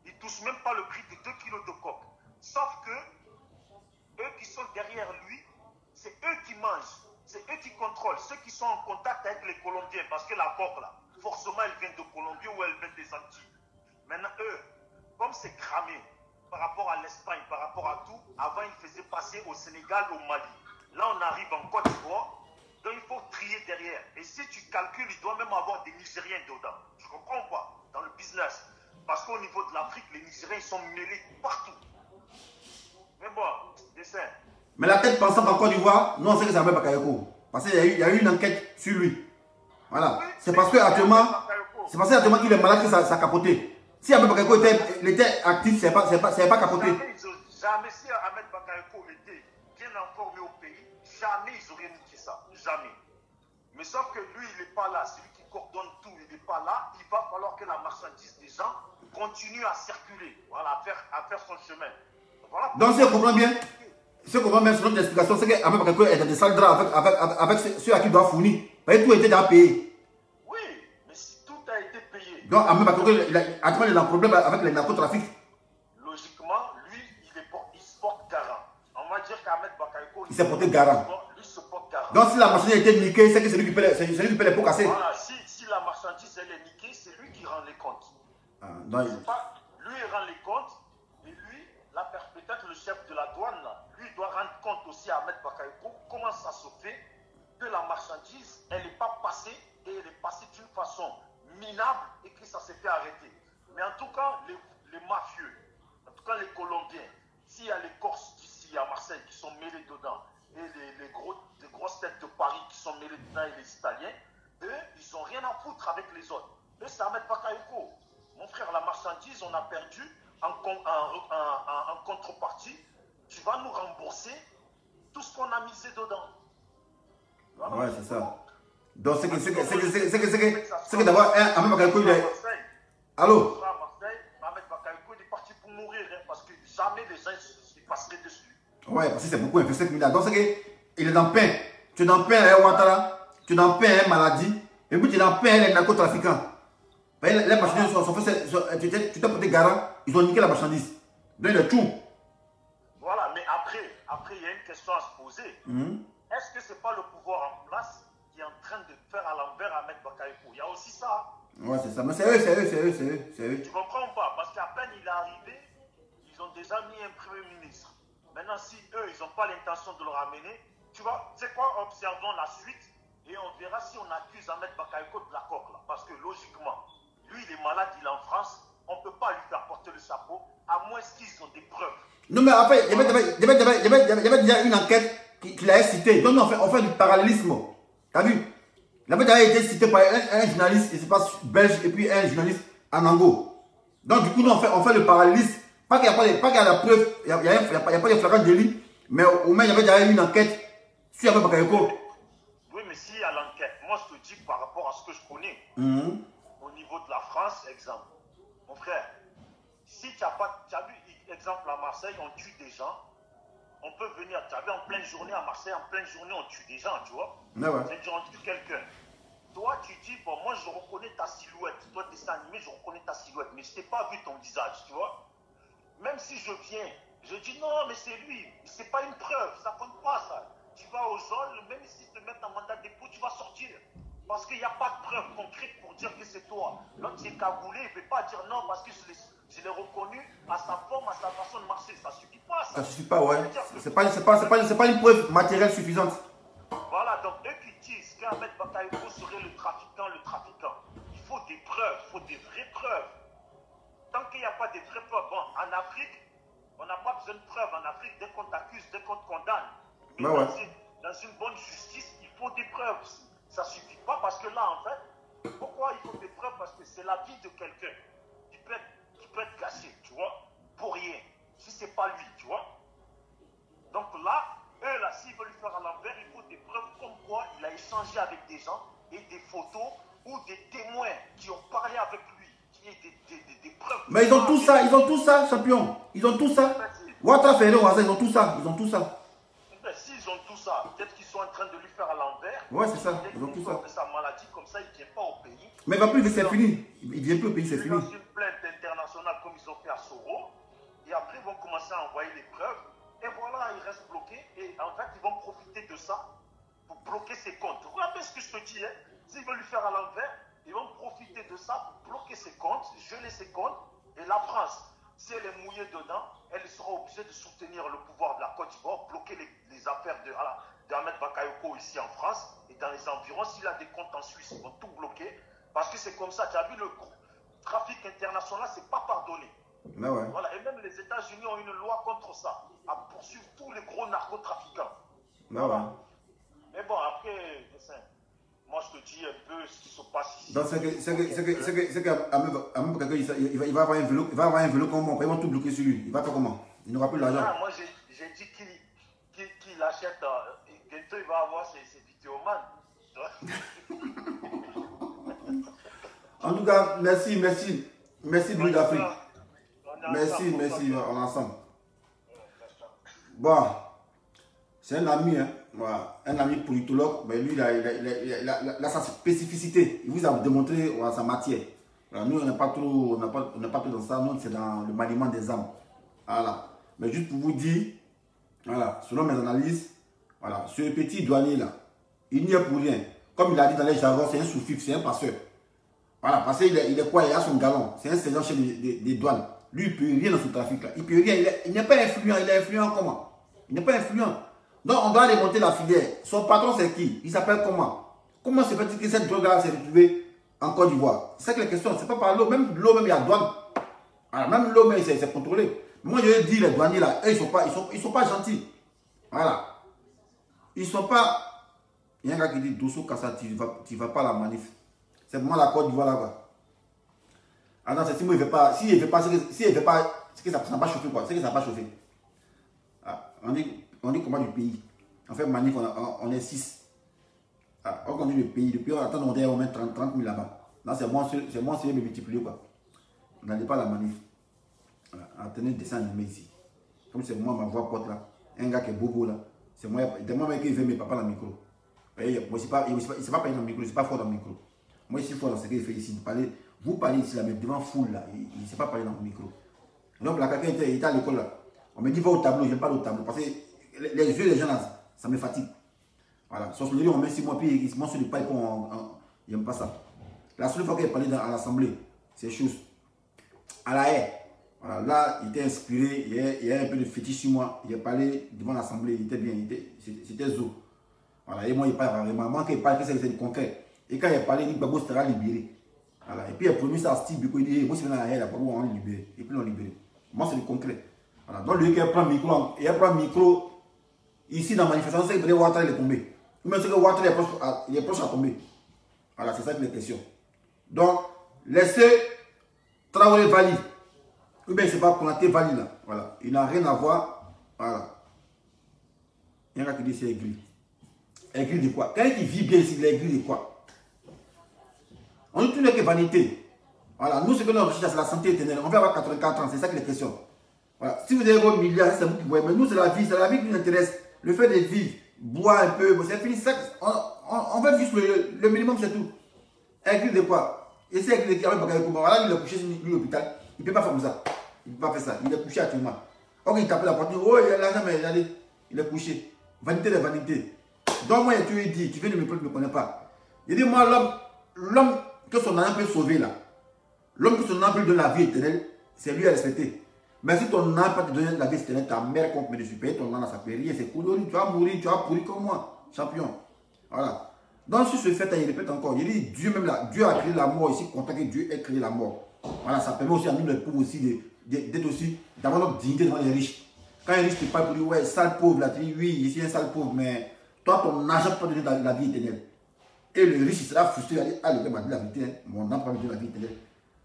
Ils ne touchent même pas le prix de 2 kilos de coque. Sauf que, eux qui sont derrière lui, c'est eux qui mangent. C'est eux qui contrôlent. Ceux qui sont en contact avec les Colombiens, parce que la coque, là, forcément, elle vient de Colombie ou elle vient des Antilles. Maintenant, eux, comme c'est cramé par rapport à l'Espagne, par rapport à tout, avant, ils faisaient passer au Sénégal, au Mali. Là, on arrive en Côte d'Ivoire. Donc, il faut trier derrière. Et si tu calcules, il doit même avoir des Nigériens dedans. Tu comprends ou pas? Dans le business. Parce qu'au niveau de l'Afrique, les Nigériens, ils sont mêlés partout. Mais bon, dessin. Mais la tête pensante en Côte d'Ivoire, nous, on sait que c'est Ahmed Bakayoko. Parce qu'il y a eu une enquête sur lui. Voilà. Oui, c'est parce qu'actuellement qu'il est malade que ça a capoté. Si Ahmed Bakayoko était actif, c'est pas capoté. Jamais si Ahmed Bakayoko était bien informé au pays, jamais ils auraient niqué ça. Jamais. Mais sauf que lui, il n'est pas là. C'est lui qui coordonne tout. Il n'est pas là. Il va falloir que la marchandise des gens continue à circuler. Voilà, à faire son chemin. Voilà. Donc, si on comprend bien, sur notre explication, c'est qu'Ahmed Bakayoko est dans des sales draps avec ceux à qui il doit fournir. Parce que tout était déjà payé. Oui, mais si tout a été payé. Donc, Ahmed Bakayoko, il a un problème avec les narcotrafics. Logiquement, lui, il se porte garant. On va dire qu'Ahmed Bakayoko, il s'est porté garant. Lui se porte garant. Donc, si la marchandise a été niquée, c'est que c'est lui qui paie les pots cassés. Voilà, si la marchandise elle est niquée, c'est lui qui rend les comptes. Donc, lui, il rend les comptes. Et lui, peut-être le chef de la douane, là, lui, il doit rendre compte aussi à Ahmed Bakayoko comment ça se fait que la marchandise, elle n'est pas passée et elle est passée d'une façon minable et que ça s'est fait arrêter. Mais en tout cas, les mafieux, en tout cas les Colombiens, s'il y a les Corses d'ici à Marseille qui sont mêlés dedans et les grosses têtes de Paris qui sont mêlées dedans et les Italiens, eux, ils n'ont rien à foutre avec les autres. Eux, c'est Ahmed Bakayoko. Mon frère, la marchandise, on a perdu. En contrepartie, tu vas nous rembourser tout ce qu'on a misé dedans. Voilà. Ouais, c'est ça. Donc, c'est que d'abord, Ahmed Bakayoko, il est. Allô? Marseille, Ahmed Bakayoko, il est parti pour mourir, hein, parce que jamais les gens ne passeraient dessus. Ouais, parce que c'est beaucoup, il fait 5 milliards. Donc, c'est qu'il est dans le pain. Tu es dans le pain à Ouattara, tu es dans le pain à maladie, et puis tu es dans le pain à les narcotrafiquants. Les marchandises sont faits, tu t'es porté garant, ils ont niqué la marchandise. Donc, il est tout. Voilà, mais après, il y a une question à se poser. Est-ce que ce n'est pas le pouvoir en place qui est en train de faire à l'envers Ahmed Bakayoko? Il y a aussi ça. Ouais, c'est ça. Mais c'est eux. Tu comprends ou pas? Parce qu'à peine il est arrivé, ils ont déjà mis un premier ministre. Maintenant, si eux, ils n'ont pas l'intention de le ramener, tu vois, c'est quoi? Observons la suite et on verra si on accuse Ahmed Bakayoko de la coque là. Parce que logiquement, lui, il est malade, il est en France, on ne peut pas lui faire porter le chapeau, à moins qu'ils ont des preuves. Non, mais après, il y avait déjà une enquête qu'il a citée. Donc, on fait du parallélisme. T'as vu? Il avait déjà été cité par un journaliste, je sais pas, belge, et puis un journaliste en Ango. Donc, du coup, nous, on fait le parallélisme. Pas qu'il n'y a la preuve, il n'y a pas de flagrant délit, mais au moins, il y avait déjà eu une enquête sur Ahmed Bakayoko. Oui, mais s'il y a l'enquête, moi, je te dis par rapport à ce que je connais, au niveau de la France, exemple, mon frère, si tu as vu, exemple, à Marseille, on tue des gens, on peut venir, tu as vu, en pleine journée à Marseille, en pleine journée, on tue des gens, tu vois. C'est-à-dire, on tue quelqu'un. Toi, tu dis, bon, moi, je reconnais ta silhouette. Toi, dessin animé, je reconnais ta silhouette, mais je t'ai pas vu ton visage, tu vois. Même si je viens, je dis, non, mais c'est lui. C'est pas une preuve, ça compte pas, ça. Tu vas au sol, même s'ils te mettent en mandat de dépôt, tu vas sortir. Parce qu'il n'y a pas de preuve concrète pour dire que c'est toi. L'autre, c'est cagoulé, il ne peut pas dire non parce que je l'ai reconnu à sa forme, à sa façon de marcher. Ça ne suffit pas, ça. Ça ne suffit pas, ouais. C'est pas une preuve matérielle suffisante. Voilà, donc eux qui disent qu'Ahmed Bakayoko serait le trafiquant, il faut des preuves, il faut des vraies preuves. Tant qu'il n'y a pas de vraies preuves, bon, en Afrique, on n'a pas besoin de preuves. En Afrique, dès qu'on t'accuse, dès qu'on te condamne. Mais dans une bonne justice, il faut des preuves. Ça ne suffit pas parce que là, en fait, pourquoi il faut des preuves? Parce que c'est la vie de quelqu'un qui peut être gâchée, tu vois, pour rien. Si ce n'est pas lui, tu vois. Donc là, eux, là, s'ils veulent faire à l'envers, il faut des preuves comme quoi il a échangé avec des gens et des photos ou des témoins qui ont parlé avec lui. Des preuves. Mais ils ont tout ça, champion. Ils ont tout ça. Ouattara Ferré, ils ont tout ça. S'ils ont tout ça, peut-être qu'ils sont en train de lui faire à l'envers. Ouais, c'est ça. Ils ont tout ça. De sa maladie, comme ça, il ne vient pas au pays. Mais il va plus, c'est fini. Il ne vient plus au pays, c'est fini. Dans une plainte internationale comme ils ont fait à Soro. Et après, ils vont commencer à envoyer les preuves. Et voilà, il reste bloqué. Et en fait, ils vont profiter de ça pour bloquer ses comptes. Vous rappelez ce que je te dis, hein? S'ils veulent lui faire à l'envers, ils vont profiter de ça pour bloquer ses comptes, geler ses comptes. Et la France, si elle est mouillée dedans, elle sera obligée de soutenir le pouvoir de la Côte d'Ivoire, bloquer les affaires d'Ahmed Bakayoko ici en France et dans les environs. S'il a des comptes en Suisse, ils vont tout bloquer. Parce que c'est comme ça. Tu as vu, le trafic international, c'est pas pardonné. Ah ouais. Voilà. Et même les États-Unis ont une loi contre ça, à poursuivre tous les gros narcotrafiquants. Ah ouais. Mais bon, après, moi je te dis un peu ce qui se passe ici. Donc c'est qu'Ahmed Bakayoko, il va avoir un vélo comme moi. Ils vont tout bloquer sur lui. Il va faire comment? Il n'aura plus l'argent. Moi j'ai dit qu'il achète. Bientôt il va avoir ses vidéomans. En tout cas, merci Bleu d'Afrique. Merci, on est ensemble. Bon, c'est un ami, hein, voilà, un ami politologue, mais lui, il a sa spécificité. Il vous a démontré voilà, sa matière. Voilà, nous, on n'est pas trop dans ça, nous, c'est dans le maniement des âmes. Voilà. Mais juste pour vous dire, voilà, selon mes analyses, voilà, ce petit douanier là, il n'y est pour rien. Comme il a dit dans les jargons, c'est un sous-fif, c'est un passeur. Voilà, parce qu'il est quoi? Il a son galon. C'est un sergent chef des douanes. Lui, il ne peut rien dans ce trafic-là. Il ne peut rien. Il n'est pas influent. Il est influent comment? Il n'est pas influent. Donc, on doit remonter la filière. Son patron, c'est qui? Il s'appelle comment? Comment se fait-il que cette drogue-là s'est retrouvée en Côte d'Ivoire? C'est ça que la question. Ce n'est pas par l'eau. Même l'eau, même il y a douane. Voilà, même l'eau, même c'est contrôlé. Moi, je veux dire, les douaniers là, eux, ils sont pas gentils. Voilà. Ils ne sont pas. Il y a un gars qui dit Dosso Kassa, tu ne vas pas à la manif. C'est vraiment la Côte d'Ivoire là-bas. Ah non, c'est si moi il ne veut pas. S'il ne veut pas, c'est que ça n'a pas chauffé quoi. C'est que ça n'a pas chauffé. Ah, on dit comment du pays. En fait, manif, on est 6. Ah, on conduit le pays. Depuis on attend on est au moins 30 000 là-bas. Là, c'est moi qui me multiplier quoi. On n'allait pas à la manif. Voilà. Attendez, descendre animé ici. Comme c'est moi, ma voix porte là. Un gars qui est bobo là. C'est moi qui veut mes papas dans le micro. Il ne sait pas parler dans le micro, il ne sait pas fort dans le micro. Moi, ici, fort dans ce qu'il fait ici. Vous parlez ici, là, mais devant foule, là, il ne sait pas parler dans le micro. Donc, là, quelqu'un était à l'école, là. On me dit, va au tableau, je n'aime pas au tableau. Parce que les yeux des gens, là, ça me fatigue. Voilà. Sur ce on met 6 mois, puis il se mange sur le pipe, il n'aime pas ça. La seule fois qu'il a parlé à l'Assemblée, c'est chose. À la haie. Voilà, là, il était inspiré, il y a un peu de fétiche sur moi. Il a parlé devant l'Assemblée, il était bien, c'était zo. Voilà, et moi, il parle vraiment. Moi, il parle que c'est du concret. Et quand il a parlé, il dit que Gbagbo sera libéré. Voilà. Et puis il a promis ça à Steve Biko, il dit, moi, si je viens à la haie, Gbagbo, on va libérer. Et puis on l'a libéré. Moi, c'est du concret. Voilà. Donc, lui qui prend le micro, il prend le micro, ici, dans la manifestation, c'est que Ouattara, il est tombé. Ou même c'est que Ouattara est proche à tomber. Voilà, c'est ça qui est la question. Donc, laissez Traoré valide. Ou bien c'est pas Konaté valide là. Voilà. Il n'a rien à voir. Voilà. Il y en a qui disent c'est aigri. Aigri de quoi? Quelqu'un qui vit bien ici, il est aigri de quoi? On dit tout n'est que vanité. Voilà. Nous, ce que nous recherchons, c'est la santé éternelle. On va avoir 84 ans, c'est ça qui est la question. Voilà. Si vous avez vos milliards, c'est vous qui voyez. Mais nous, c'est la vie qui nous intéresse. Le fait de vivre, boire un peu, c'est fini. On veut juste le minimum, c'est tout. Aigri de quoi? Et c'est aigri de quoi? Voilà, il est couché sur l'hôpital. Il ne peut pas faire comme ça. Il ne peut pas faire ça. Il est couché actuellement. Ok, il tape la porte. Oh, il a l'argent, mais regardez, il est couché. Vanité de vanité. Donc, moi, tu lui dis, tu viens de me prendre, tu ne me connais pas. Il dit, moi, l'homme que son âme peut sauver là, l'homme que son âme peut donner la vie éternelle, c'est lui à respecter. Mais si ton âme peut te donner la vie éternelle, ta mère compte me de super, ton âme, ça peut rien, c'est cool. Tu vas mourir, tu vas pourrir comme moi, champion. Voilà. Donc, sur ce fait, il répète encore, il dit, Dieu même là, Dieu a créé la mort ici, content que Dieu ait créé la mort. Voilà, ça permet aussi à nous, les pauvres aussi, d'être aussi, d'avoir notre dignité devant les riches. Quand un riche te parle pour dire, ouais, sale pauvre, là, tu dis, oui, je suis un sale pauvre, mais toi, ton argent peut te donner la vie éternelle. Et le riche, il sera frustré, il va dire, ah, le gars m'a dit la vérité, hein, mon âme peut me donner la vie éternelle.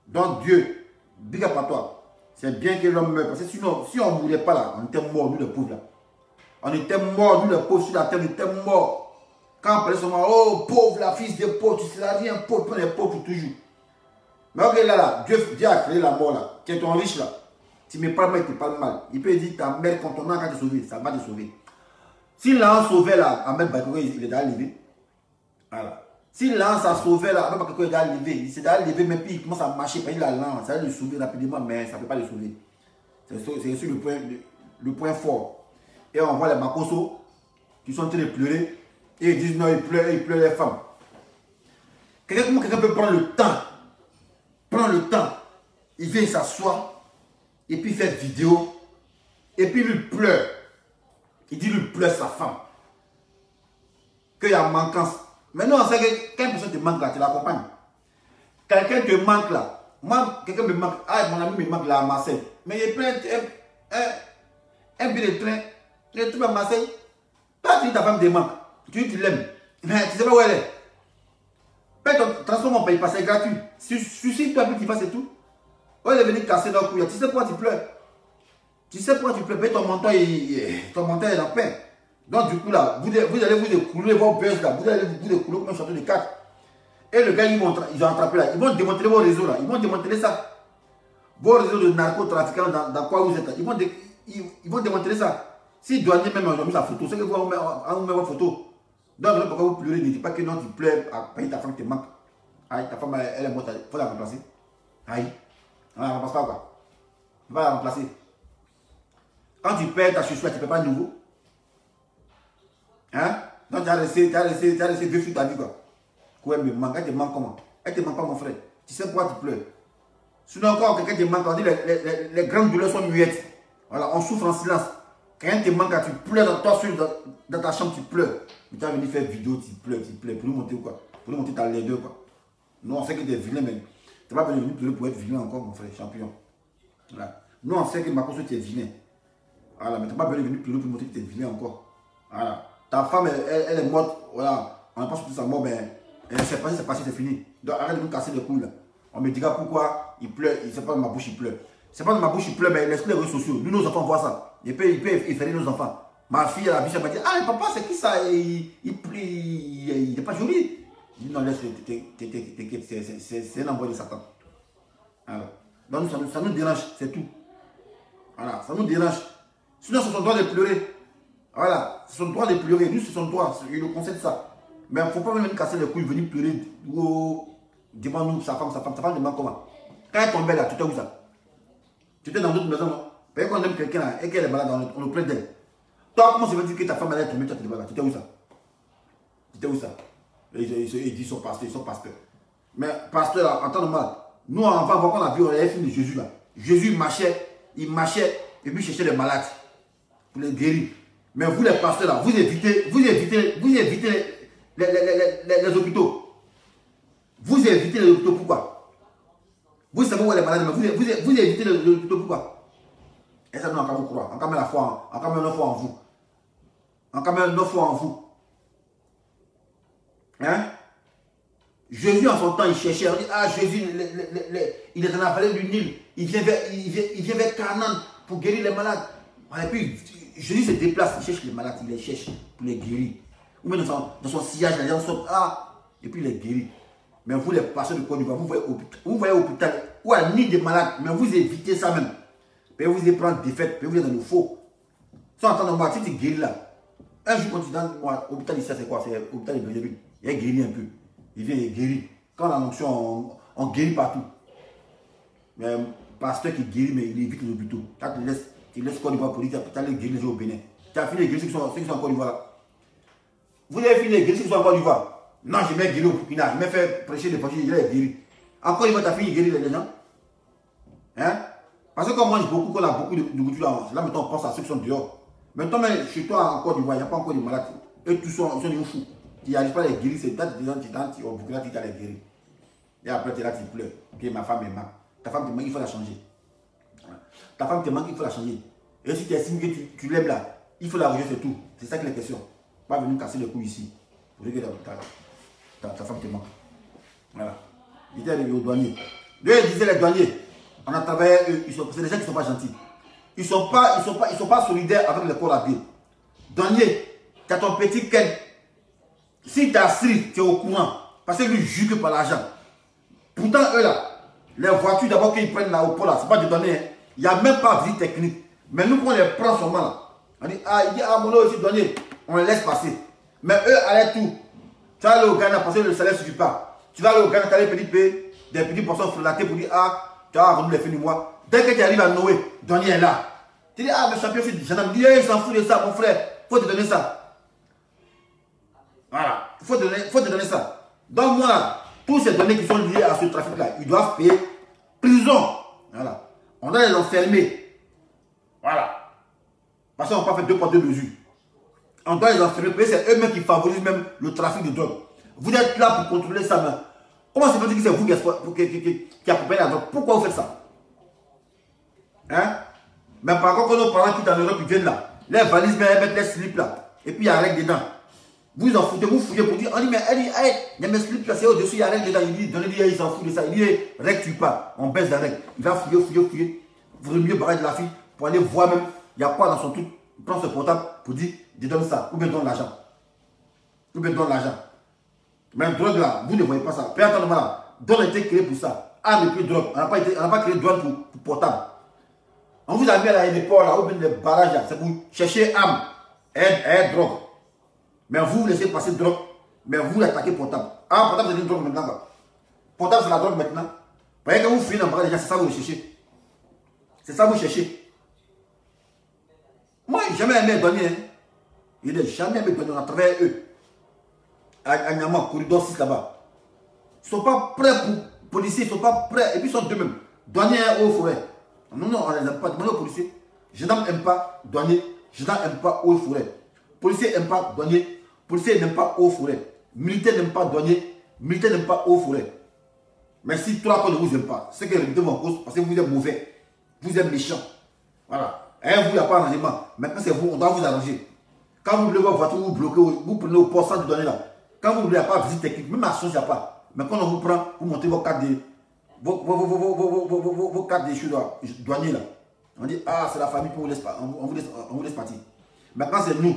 Donc, Dieu, big up à toi. C'est bien que l'homme meure, parce que sinon, si on ne mourait pas là, on était morts, nous les pauvres là. On était morts, nous les pauvres sur la terre, on était morts. Quand on parlait seulement, oh, pauvre, la fils de pauvre, tu seras bien pauvre, pour les pauvres toujours. Mais ok, là, Dieu a créé la mort là. Tu es ton riche là. Tu me parles mal, il te parle mal. Il peut dire ta mère, quand ton âme va te sauver, ça va te sauver. Si l'âme sauvé là, Ahmed Bakoko, il est déjà levé. Voilà. Si l'âme s'est sauvé là, Ahmed Bakoko est déjà levé. Il s'est déjà levé, mais puis il commence à marcher, parce qu'il a l'âme. Ça va le sauver rapidement, mais ça ne peut pas le sauver. C'est sur le point fort. Et on voit les Makoso qui sont en train de pleurer. Et ils disent non, ils pleurent les femmes. Comment quelqu'un peut prendre le temps? Prends le temps, il vient s'asseoir, et puis il fait vidéo, et puis il pleure. Il dit lui pleure sa femme. Qu'il y a manquance. Maintenant, on sait que quand une personne te manque là, tu l'accompagnes. Quelqu'un te manque là. Moi, quelqu'un me manque. Ah, mon ami me manque là à Marseille. Mais il prend un billet de train. Il trouve à Marseille. Toi, tu dis ta femme te manque. Tu dis tu l'aimes. Mais tu ne sais pas où elle est. Paye ton transport, mon pays, c'est gratuit. Suicide-toi, puis tu fasses et tout. Oh, il est venu casser dans le couille. Tu sais pourquoi tu pleures? Tu sais pourquoi tu pleures? Paye ton menton, ton menton est en pain. Donc, du coup, là, vous allez vous écouler vos buzz là. Vous allez vous écouler comme un château de cartes. Et le gars, ils ont attrapé là. Ils vont démanteler vos réseaux là. Ils vont démanteler ça. Vos réseaux de narcotrafiquants, dans quoi vous êtes là. Ils vont démanteler ça. Si douanier même ont mis sa photo, c'est que vous met votre photo. Donc, pourquoi vous pleurez? Ne dis pas que non, tu pleures à payer ta femme qui te manque. Aïe, ta femme, elle est morte, il faut la remplacer. Aïe, on ne la remplace pas quoi. On va la remplacer. Quand tu perds ta chaussure, tu ne peux pas de nouveau. Hein? Donc, tu as laissé 2 filles ta vie quoi. Quoi, elle me manque, elle te manque comment? Elle te manque pas mon frère. Tu sais pourquoi tu pleures? Sinon, encore quelqu'un te manque, on dit les grandes douleurs sont muettes. Voilà, on souffre en silence. Quelqu'un te manque, tu pleures dans ta chambre, tu pleures. Tu as venu faire vidéo, tu pleures, pour nous monter quoi? Pour nous monter ta laideur quoi. Nous on sait que tu es vilain, mais tu n'es pas venu pleurer pour être vilain encore, mon frère, champion. Voilà. Nous on sait que Makoso tu es vilain. Voilà, mais tu n'es pas venu pleurer pour montrer que tu es vilain encore. Voilà. Ta femme, elle est morte, voilà. On n'a pas sorti sa mort, mais elle ne sait pas si c'est passé, c'est fini. Donc arrête de nous casser les couilles là. On me dira pourquoi il pleure, il ne sait pas de ma bouche, il pleure. C'est pas de ma bouche, il pleure, mais laisse les réseaux sociaux. Nous, nos enfants voient ça. Il peut effrayer nos enfants. Ma fille, la biche, elle m'a dit, ah papa, c'est qui ça? Il n'est pas joli. Je dis non, laisse, t'inquiète, c'est un envoi de Satan. Alors, donc ça nous dérange, c'est tout. Voilà, ça nous dérange. Sinon, c'est son droit de pleurer. Voilà, c'est son droit de pleurer. Nous, c'est son droit, il nous concède ça. Mais il ne faut pas même casser les couilles, venir pleurer devant nous, sa femme demande comment. Quand elle tombait là, tu étais où ça? Tu étais dans notre maison, non? Parce qu'on aime quelqu'un là et qu'elle est malade, on le plaît d'elle. Toi, comment ça veut dire que ta femme allait tomber, toi tu étais là? Tu étais où ça? Tu étais où ça? Il dit son pasteur. Mais pasteur là, en temps normal, nous avant qu'on a vu les films de Jésus là. Jésus marchait, il marchait et puis cherchait les malades pour les guérir. Mais vous les pasteurs là, vous évitez les hôpitaux. Vous évitez les hôpitaux, pourquoi? Vous savez où est les malades, mais vous évitez les hôpitaux, pourquoi? Et ça, nous, encore vous croire. Encore même la foi, encore même notre foi en vous. Encore même notre foi en vous. Hein? Jésus en son temps, il cherchait, on dit, ah Jésus, il est dans la vallée du Nil, il vient vers Canaan pour guérir les malades. Et puis, Jésus se déplace, il cherche les malades, il les cherche pour les guérir. Ou même dans son sillage, les gens sortent, et puis il les guérit. Mais vous, les pasteurs de Côte d'Ivoire, vous voyez hôpital, ou un nid de malades, mais vous évitez ça même. Puis vous allez prendre des fêtes, puis vous êtes dans le faux. Sans entendre moi, si tu guéris là, un jour quand tu es dans l'hôpital ici, c'est quoi? C'est l'hôpital de Brésil. Il a guéri un peu. Il vient, il guérit. Quand on a l'onction, on guérit partout. Mais un pasteur qui guérit, mais il évite les hôpitaux. Quand tu laisses Côte d'Ivoire pour dire que tu as guéri les gens au Bénin. Tu as fini les guérir ceux qui sont en Côte d'Ivoire là. Vous avez fini les guérir ceux qui sont en Côte d'Ivoire. Non, je vais guérir au Burkina. Je vais faire prêcher des projets, il a guéri. En Côte d'Ivoire, tu as fini de guérir les gens. Hein? Parce que quand on mange beaucoup, qu'on a beaucoup de nourriture là, là maintenant on pense à ceux qui sont dehors. Maintenant, chez toi en Côte d'Ivoire, il n'y a pas encore de malades. Eux tous sont des fous. Tu n'arrives pas à les guérir, c'est peut-être des gens qui au Burkina qui les guérir. Et après, tu es là, tu pleures. Que ma femme est mal. Ta femme te manque, il faut la changer. Ta femme te manque, il faut la changer. Et si tu estimes que tu l'aimes là, il faut la rejeter, c'est tout. C'est ça que les questions. Pas venir casser le cou ici. Pour que ta femme te manque. Voilà. Il était arrivé aux douaniers. Lui, il disait les douaniers. On a travaillé, c'est des gens qui ne sont pas gentils. Ils ne sont pas solidaires avec le corps habillé. Douanier, tu as ton petit Ken. Si tu as Sri, tu es au courant. Parce que lui juge par l'argent. Pourtant, eux là, les voitures d'abord qu'ils prennent là au pôle là, ce n'est pas des douaniers. Hein. Il n'y a même pas de visite technique. Mais nous, quand on les prend seulement là, on dit, il dit, mon nom aussi douanier, on les laisse passer. Mais eux, allaient tout. Tu vas aller au Ghana parce que le salaire ne suffit pas. Tu vas aller au Ghana, tu as des petits poissons frelatés pour dire, tu vas rendre les fins du mois. Dès que tu arrives à Noé, douanier est là. Tu dis, mais champion, c'est du gendarme. Il s'en fout de ça, mon frère. Il faut te donner ça. Voilà. Il faut te donner ça. Donc, moi, là, tous ces données qui sont liées à ce trafic-là, ils doivent payer prison. Voilà. On doit les enfermer. Voilà. Parce qu'on n'a pas fait 2 poids 2 mesures. On doit les enfermer. C'est eux-mêmes qui favorisent même le trafic de drogue. Vous êtes là pour contrôler ça, mais comment c'est possible que c'est vous qui accompagnez la drogue? Pourquoi vous faites ça? Hein? Mais par contre, quand nos parents quittent en Europe, ils viennent là. Les valises, mais elles mettent les slips là. Et puis il y a règle dedans. Vous en foutez, vous fouillez pour dire, on dit, mais elle dit, il y a mes slips là, c'est au-dessus, il y a règle dedans. Il dit, donnez-lui, il s'en fout de ça. Il dit, règle tue pas. On baisse la règle. Il va fouiller. Vous voulez mieux barrer de la fille pour aller voir même, il y a quoi dans son truc. Il prend ce portable pour dire, donne ça. Ou bien donne l'argent. Mais drogue là, vous ne voyez pas ça. Père attendez-moi là. Donne a été créé pour ça. Arme et puis drogue. On n'a pas créé drogue pour portable. On vous a mis à l'aéroport là, ou bien les barrages là, c'est pour chercher arme et drogue. Mais vous laissez passer drogue, mais vous l'attaquez portable. Portable c'est une drogue maintenant. Là. Portable c'est la drogue maintenant. Vous voyez que vous fuyez dans le barrage, c'est ça que vous cherchez. C'est ça que vous cherchez. Moi, je n'ai jamais aimé donner. Hein. Il n'a jamais aimé donner. On a travaillé eux. À Niamey, corridor 6 là-bas. Ils ne sont pas prêts pour policiers, ils ne sont pas prêts. Et puis ils sont deux-mêmes. Douaniers aux forêts. Non, on ne les aime pas. Demandez aux policiers. Gendarme n'aime pas douanier. Gendarme n'aime pas aux forêts. Policier n'aime pas douanier. Policier n'aime pas aux forêts. Militaire n'aime pas douanier. Militaire n'aime pas aux forêts. Mais si trois fois ne vous aiment pas, c'est que les militaires vont en cause parce que vous êtes mauvais. Vous êtes méchant. Voilà. Et vous, il n'y a pas d'arrangement. Maintenant, c'est vous, on doit vous arranger. Quand vous voulez votre voiture, vous bloquez, vous prenez au poste sans donner là. Quand vous voulez, il n'y a pas de visite technique. Même à Sos, il n'y a pas. Mais quand on vous prend, vous montez vos cartes de vos cartes de douaniers là. On dit, c'est la famille, on vous laisse partir. Maintenant, c'est nous.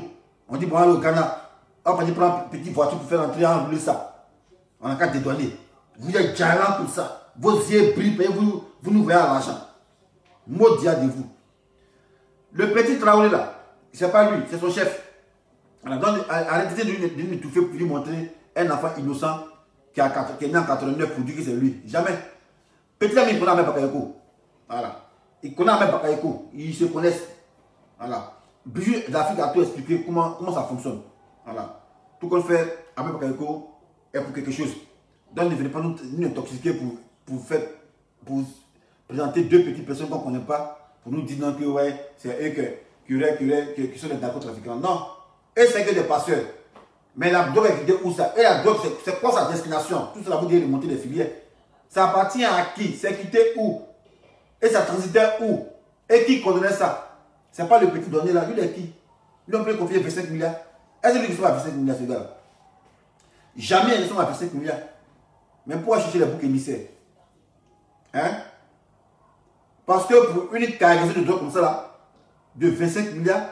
On dit, bon, allez au Ghana. On prend une petite voiture pour faire entrer, on voulait ça. On a carte de douanier. Vous êtes galant pour ça. Vos yeux brillent, vous nous voyez à l'argent. Maudit de vous. Le petit Traoré là, c'est pas lui, c'est son chef. Arrêtez de lui étouffer pour lui montrer un enfant innocent qui est né en 89 pour dire que c'est lui. Jamais. Petit ami, il connaît même Bakayoko. Voilà. Il connaît même Bakayoko. Ils se connaissent. Voilà. Bijou d'Afrique a tout expliqué comment ça fonctionne. Voilà. Tout qu'on fait avec Bakayoko est pour quelque chose. Donc ne venez pas nous intoxiquer pour présenter deux petites personnes qu'on ne connaît pas. Pour nous dire non que ouais, c'est eux qui sont les narcotrafiquants. Non. Et c'est que des passeurs. Mais la drogue est où ça? Et la drogue, c'est quoi sa destination? Tout cela vous dit de monter les filières. Ça appartient à qui? C'est quitté où? Et ça transitait où? Et qui coordonnait ça? C'est pas le petit donné là. Lui, il est qui? Lui, on peut confier 25 milliards. Est-ce que lui qui soit à 25 milliards, ce gars-là? Jamais elles ne sont à 25 milliards. Mais pourquoi chercher les boucs émissaires? Hein? Parce que pour une cargaison de drogue comme ça, là, de 25 milliards,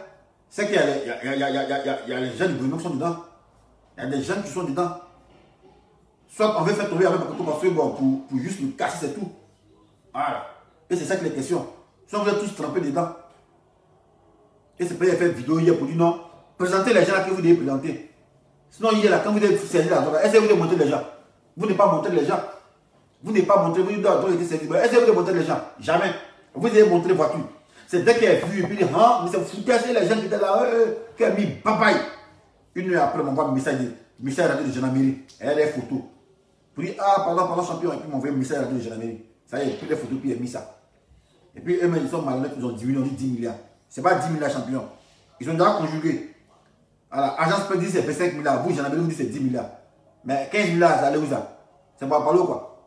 c'est qu'il y a les jeunes du gouvernement qui sont dedans. Il y a des jeunes qui sont dedans. Soit on veut faire tomber avec Bakayoko parce que bon, pour juste le cacher, c'est tout. Voilà. Et c'est ça que les questions. Soit vous êtes tous trempés dedans. Et c'est pas faire vidéo hier pour dire non. Présentez les gens là que vous devez présenter. Sinon, hier là, quand vous devez servir la drogue, essayez-vous de montrer les gens. Vous n'avez pas montré les gens. Vous n'avez pas montré, vous dites la drogue était servie. Essayez-vous de montrer les gens. Jamais. Vous devez montrer les voitures. C'est dès qu'il y a vu, et puis il dit, ah, mais c'est foutu, les gens qui étaient là, qui ont mis papaye. Une heure après, on m'envoie un message radio de gendarmerie. Elle a des photos. Pour dire, ah, pardon, champion. Et puis, m'envoie un message radio de gendarmerie. Ça y est, il a pris les photos, puis il a mis ça. Et puis, eux-mêmes, ils sont malhonnêtes, ils ont diminué, on dit 10 milliards. C'est pas 10 milliards champions. Ils ont déjà conjugué. Alors, agence peut dire c'est 25 milliards. Vous, gendarmerie, vous dites c'est 10 milliards. Mais 15 milliards, ça allait où ça? C'est pas parler ou quoi?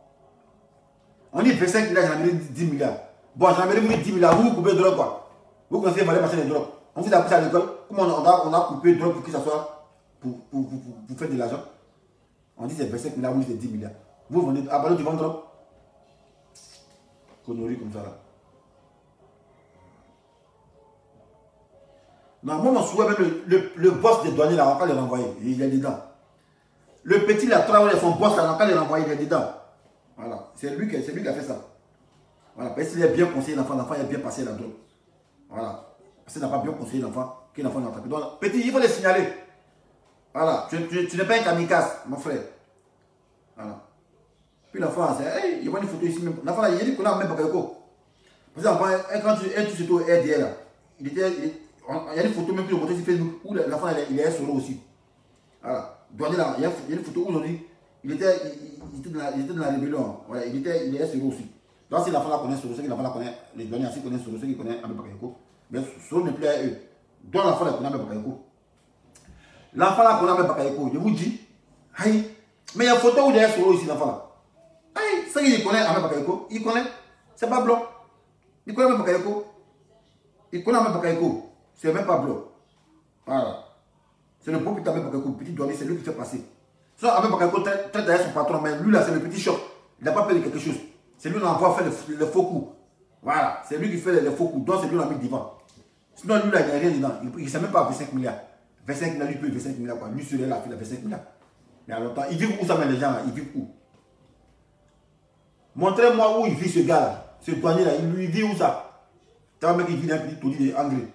On dit 25 milliards, gendarmerie dit 10 milliards. Bon, gendarmerie vous dit 10 milliards, vous coupez de drogue quoi? Vous conseillez de marcher des drogues. On vous a appris ça à l'école. Comment on a coupé de drogue pour que ça soit pour faire de l'argent? On dit c'est 25 milliards, vous dites c'est 10 milliards. Vous vendez à ballon du ventre drogue? Connerie comme ça là. Non, moi, mon souhait, même le boss des douaniers, là, on va les renvoyer. Il est dedans. Le petit, là, travaille son boss, là, on va les renvoyer, il est dedans. Voilà. C'est lui qui a fait ça. Voilà. Parce qu'il a bien conseillé l'enfant, l'enfant a bien passé la drogue. Voilà. Parce qu'il n'a pas bien conseillé l'enfant, qu'il l'enfant n'a pas. Donc, petit, il faut les signaler. Voilà. Tu n'es pas un kamikaze, mon frère. Voilà. Puis l'enfant, c'est, hey, il y a une photo ici même. L'enfant, là, il dit qu'on a même Bakayoko. Parce que l'enfant, quand tu es au RDR, là, il y a des photos même plus de côté sur Facebook où l'enfant il est solo aussi. Voilà. Douanier là, il y a une photo où aujourd'hui il était dans la rébellion. Voilà, il est solo aussi. Donc si l'enfant là connaît solo, c'est que l'enfant là connaît, les douaniers aussi connaissent solo, ceux qui connaissent Ahmed Bakayoko. Mais solo n'est plus à eux. Donc l'enfant là connaît Ahmed Bakayoko. L'enfant là connaît Ahmed Bakayoko. Je vous dis, aïe, mais il y a une photo où il est solo ici l'enfant là. Aïe, c'est qu'il connaît Ahmed Bakayoko. Il connaît. C'est pas blanc. Il connaît Ahmed Bakayoko. Il connaît Ahmed Bakayoko. C'est même pas blanc. Voilà. C'est le beau petit Ahmed Bakayoko, le petit douanier, c'est lui qui fait passer. Soit Ahmed Bakayoko traite derrière son patron, mais lui là, c'est le petit choc. Il n'a pas peur de quelque chose. C'est lui qui envoie faire le faux coup. Voilà. C'est lui qui fait les faux coups. Donc c'est lui qui l'a mis devant. Sinon, lui là, il n'y a rien dedans. Il ne sait même pas 25 milliards. 25 milliards, lui peut 25 milliards. Quoi. Lui sur là, il a 25 milliards. Mais à longtemps, ils vivent où ça, mais les gens là, ils vivent où? Montrez-moi où il vit ce gars là. Ce douanier là, il vit où ça? Tu vois, mec, il vit dans un petit taudis anglais.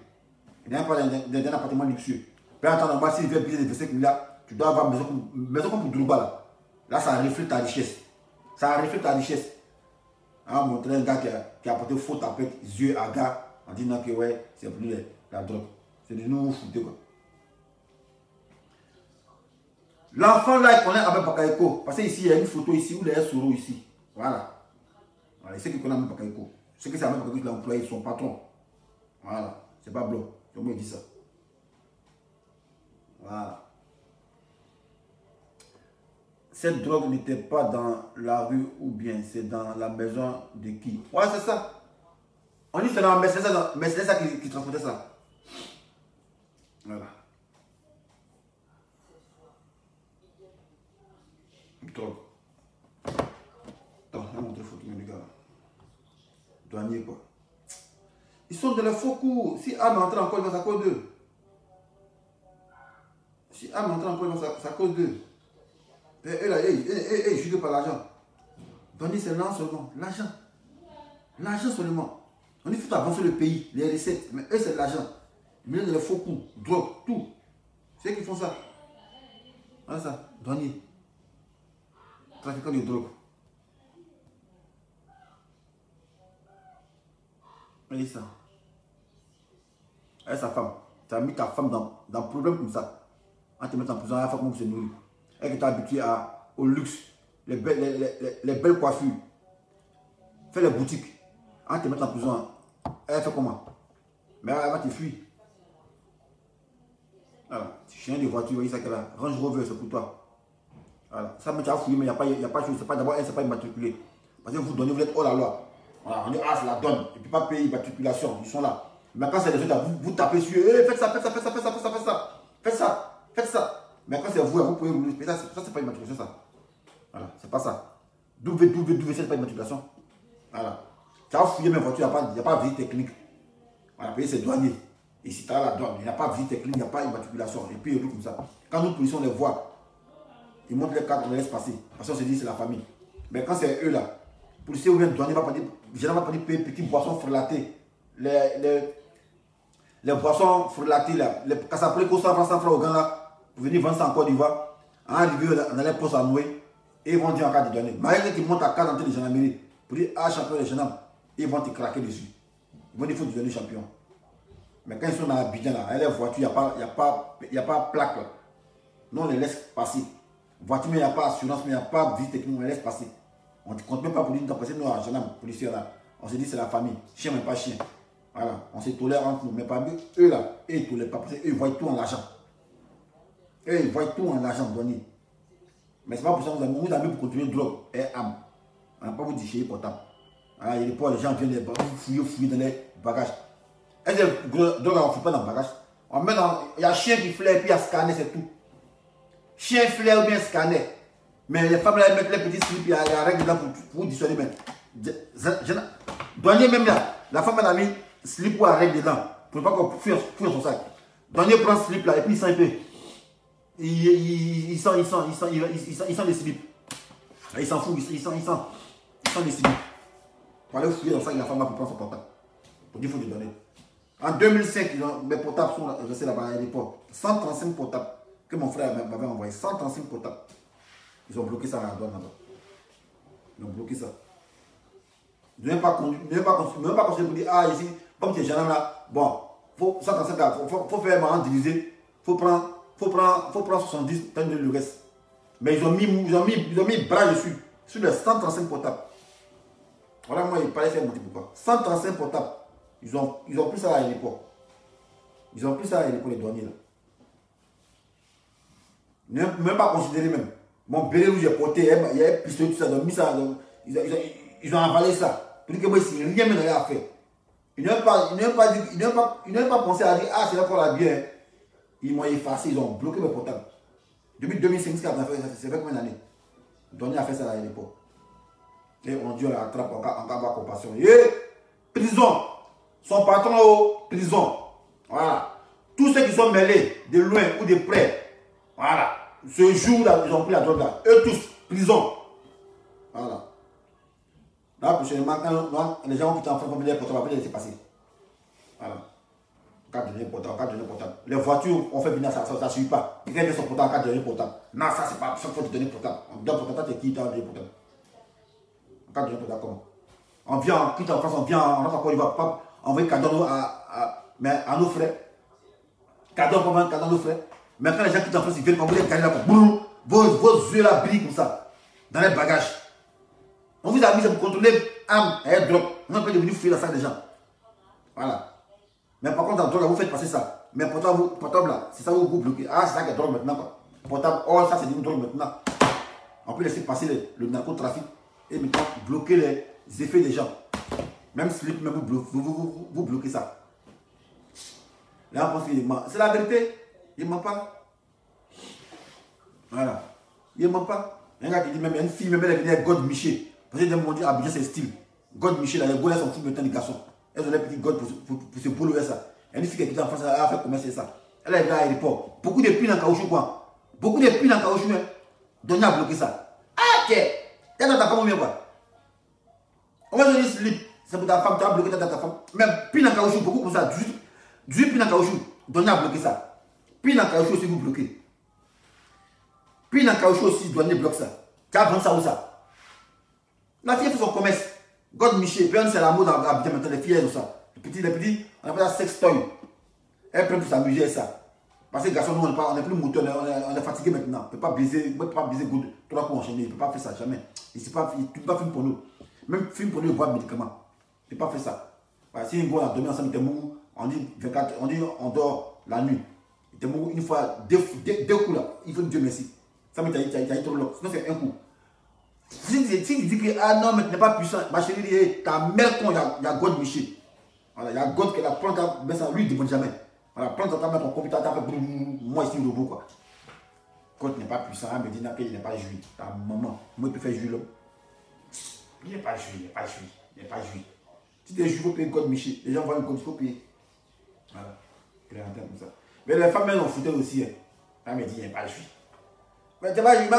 Il n'a pas dans un appartement luxueux. Puis en temps normal, s'il fait payer des 25 milliards, tu dois avoir une maison comme pour Drouba là. Là, ça reflète ta richesse. Ça reflète ta richesse. On montrer un gars qui a porté faux tapette, yeux à gars, en disant que ouais, c'est plus la drogue. C'est de nous foutre quoi. L'enfant là, il connaît Ahmed Bakayoko. Parce qu'ici, il y a une photo ici où il est solo ici. Voilà. Voilà. Il sait qu'il connaît Ahmed Bakayoko. C'est que c'est Ahmed Bakayoko qui l'a employé, son patron. Voilà. C'est pas blanc. C'est moi qui dis ça. Voilà. Cette drogue n'était pas dans la rue ou bien c'est dans la maison de qui? Ouais, c'est ça. On dit que c'est dans la Mercedes, mais c'est ça qui transportait ça. Voilà. Drogue. Attends, je vais montrer photo, les gars. Douanier, quoi. Ils sont dans les faux coups. Si Anne entre encore, il va à cause d'eux. Si Anne entre encore, il va à cause d'eux. Et là, je suis pas l'argent. Douanier, c'est l'argent seulement. L'argent. L'argent seulement. On dit qu'il faut avancer le pays, les recettes. Mais eux, c'est l'argent. Ils mettent les faux coups, drogue, tout. C'est eux qui font ça. Voilà ça, douanier. Trafiquant de drogue. Regardez ça. Elle, sa femme. Tu as mis ta femme dans un problème comme ça. En te mettant en prison, elle fait comment se nourrir. Elle qui t'a habitué au luxe, les belles coiffures. Fais les boutiques. En te mettant en prison, elle fait comment? Mais elle va te fuir. Voilà. Tu chien de voiture, voyez ça qu'elle a. Range Rover, c'est pour toi. Voilà. Ça, tu as fouillé, mais il n'y a pas de chose. C'est pas d'abord elle, c'est pas immatriculé. Parce que vous donnez, vous êtes hors la loi. Voilà, on dit, ah, c'est la donne. Et puis pas payer immatriculation. Ils sont là. Mais quand c'est les autres, vous tapez sur eux. Faites ça, faites ça, faites ça, faites ça, faites ça, faites ça. Faites ça, faites ça. Mais quand c'est vous, vous pouvez rouler. Ça, c'est pas une matriculation, ça. Voilà, c'est pas ça. D'où c'est pas une matriculation. Voilà. Tu as fouillé mes voitures, il n'y a pas de visite technique. On a payé ses douaniers. Et si tu as la douane, il n'y a pas de visite technique, il n'y a pas une matriculation. Et puis, comme ça. Quand nous policiers, on les voit, ils montrent les cartes, on les laisse passer. Parce qu'on se dit, c'est la famille. Mais quand c'est eux là, policiers ou bien douaniers, je n'ai pas dit payer petites boissons frelatées. Les boissons frelatées là, les cassaprés qu'on 100 francs au Ghana là, pour venir vendre ça en Côte d'Ivoire, arriver dans les postes à nouer, et ils vont dire en cas de douanier. Malgré qu'ils montent à carte d'entrée de gendarmerie, pour dire, ah, champion des gendarmes, ils vont te craquer dessus. Ils vont dire, il faut devenir champion. Mais quand ils sont dans Abidjan, là, les voitures, il n'y a pas plaque. Là. Nous, on les laisse passer. Voiture, mais il n'y a pas assurance, mais il n'y a pas visite technique, on les laisse passer. On ne compte même pas pour dire, passer nous, gendarmes, policiers là. On se dit, c'est la famille. Chien, mais pas chien. Voilà. On se tolère entre nous. Mais pas eux là, eux, ils ne tolèrent pas. Parce qu'eux, ils voient tout en l'argent. Eux, ils voient tout en argent donné. Mais ce n'est pas pour ça que vous avez pour continuer drogue et âme. On n'a pas vous dire portable. Ah, il y a les gens viennent fouiller dans les bagages. Est-ce que drogue, on ne fout pas dans le bagage? On met dans. Il y a chien qui flaire et puis il y a scanner, c'est tout. Chien flaire ou bien scanner. Mais les femmes là, elles mettent les petits slips, il y a la règle dedans pour dissuader. Douanier même là, la femme elle a mis slip ou la règle dedans. Pour ne pas qu'on fuir son sac. Douanier prend slip là et puis il sent un peu. Il sent les slips. Il s'en fout, il sent les slips. Pour aller fouiller dans le sac, la femme va prendre son portable. Pour dire qu'il faut lui donner. En 2005, mes portables sont restés là-bas à l'aéroport. 135 portables que mon frère m'avait envoyé. 135 portables. Ils ont bloqué ça à la douane là-bas. Ils ont bloqué ça. Ils n'ont même pas considéré pour dire, ah ici, comme tu es gendarme là, bon, faut 135 là, faut faire marrant divisé, faut prendre 70, t'as le reste. Mais ils ont mis bras dessus, sur les 135 portables. Voilà, moi, il fallait faire monter pourquoi. 135 portables. Ils ont pris ça à l'aéroport. Ils ont pris ça à l'aéroport, les douaniers là. Même pas considéré même. Mon béret où j'ai porté, il y a un pistolet, tout ça, ils ont mis ça, ils ont avalé ça. Pour dire que moi, c'est rien même à faire. Ils n'ont pas pensé à dire, ah, c'est là pour la bière. Ils m'ont effacé, ils ont bloqué mes portables. Depuis 2005, c'est fait combien d'années? Le douanier a fait ça à l'aéroport. Et on dit, on l'attrape en cas de compassion. Et prison. Son patron au prison. Voilà. Tous ceux qui sont mêlés, de loin ou de près, voilà. Ce jour-là, ils ont pris la drogue là. Eux tous, prison. Voilà. Là, prochainement, quand les gens ont quitté en France, on peut les portables, on peut les laisser passer. Voilà. Cadre de portable. Les voitures, on fait venir ça ne suit pas. Quelqu'un fait son portable, cadre de portable. Non, ça, c'est pas chaque fois de donner portable. On donne portable, c'est qui dans le portable. Cadre de portable, comment? On vient, quitte en France, on vient, on rentre en Côte d'Ivoire, on envoie cadeau à nos frères. Cadeau pour vendre, cadeau à nos frères. Mais quand les gens quittent en France, ils viennent, on vous les cadeaux là, vos yeux là brillent comme ça, dans les bagages. On vous a mis pour contrôler armes et drogue. On peut devenir fouiller la salle des gens. Voilà. Mais par contre, en drogue, vous faites passer ça. Mais portable là, c'est ça où vous bloquez. Ah, c'est ça qui est drogue maintenant quoi. Portable, oh, ça c'est une drogue maintenant. On peut laisser passer le narcotrafic et maintenant bloquer les effets des gens. Même slip, même vous bloquez ça. Là, on pense qu'il ment. C'est la vérité. Il ne ment pas. Voilà. Il ne ment pas. Il y a un gars qui dit même, une fille, même elle est God Miché. Parce que des moments, Abidjan c'est style. God Miché, là, les gars sont fous maintenant des garçons. Elles ont les petits God pour se polover ça. Il y a une fille qui est en France, elle a fait commercer ça. Elle est là à l'aéroport. Beaucoup de piles en caoutchouc, quoi. Beaucoup de piles en caoutchouc, hein. Donner à bloquer ça. Ah, ok. T'es dans ta femme ou bien quoi? On va donner slip. C'est pour ta femme, tu as bloqué ta femme. Même pile en caoutchouc, beaucoup comme ça. 18 piles en caoutchouc. Donner à bloquer ça. Pile en caoutchouc aussi, vous bloquez. Pile en caoutchouc aussi, douanier bloque ça. Tu as vendu ça où ça? La fille fait son commerce. God Miché, puis c'est la mode dans Abidjan maintenant, les filles, tout ça. Les petits, on appelle ça sextoy. Elles prennent pour s'amuser ça. Parce que les garçons, nous, on n'est plus moutons, on est fatigué maintenant. On ne peut pas baiser good, 3 coups enchaînés. Il ne peut pas faire ça, jamais. Il ne peut pas film pour nous. Même film pour nous, il boit des médicaments. Il ne peut pas faire ça. Parce que si on a dormi ensemble, il était mou, on dit on dort la nuit. Il était mou une fois, deux coups là. Il faut Dieu merci. Ça me dit trop long. Sinon, c'est un coup. Si tu dis que ah non, mais tu n'es pas puissant, ma chérie, ta mère con, il y a God Miché. Voilà, il y a God qui la prend, mais ça lui ne demande jamais. Voilà, prends ta main, ton computer, t'as fait moi ici, le robot quoi. God n'est pas puissant. Elle me dit qu'il n'est pas joué. Ta maman, moi, il peut faire jouer l'homme. Il n'est pas joué, il n'est pas joué, il n'est pas joué. Si tu es joué, il faut payer God Miché. Les gens voient le God, il faut payer. Voilà. Comme ça. Mais les femmes, elles en foutaient aussi. Hein. Elle me dit, il n'est pas joué. Mais tu vas jouer.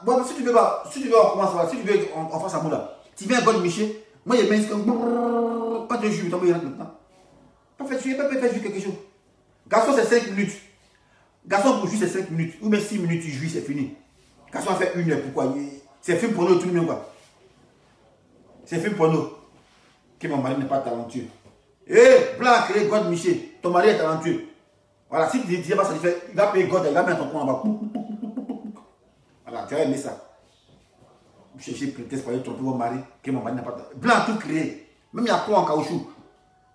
Bon, si tu veux, on commence. Si tu veux, on fasse un mot là. Tu viens à God Miché. Moi, il y a bien comme. Pas de jouer, tu vas maintenant. Pas faire jouer, pas faire jouer quelque chose. Garçon, c'est 5 minutes. Garçon, pour jouer, c'est 5 minutes. Ou même 6 minutes, tu joues, c'est fini. Garçon, a fait 1 heure. Pourquoi? C'est film porno, tout le monde, quoi. C'est film porno. Que mon mari n'est pas talentueux. Eh, blanc, créé God Miché. Ton mari est talentueux. Voilà, si tu dis pas ça, il va payer God, il va mettre ton compte en bas. Voilà, tu vas aimer ça. Vous cherchez prétexte pour aller tromper votre mari, que mon mari n'a pas talentueux. Blanc, tout créé. Même il y a quoi en caoutchouc.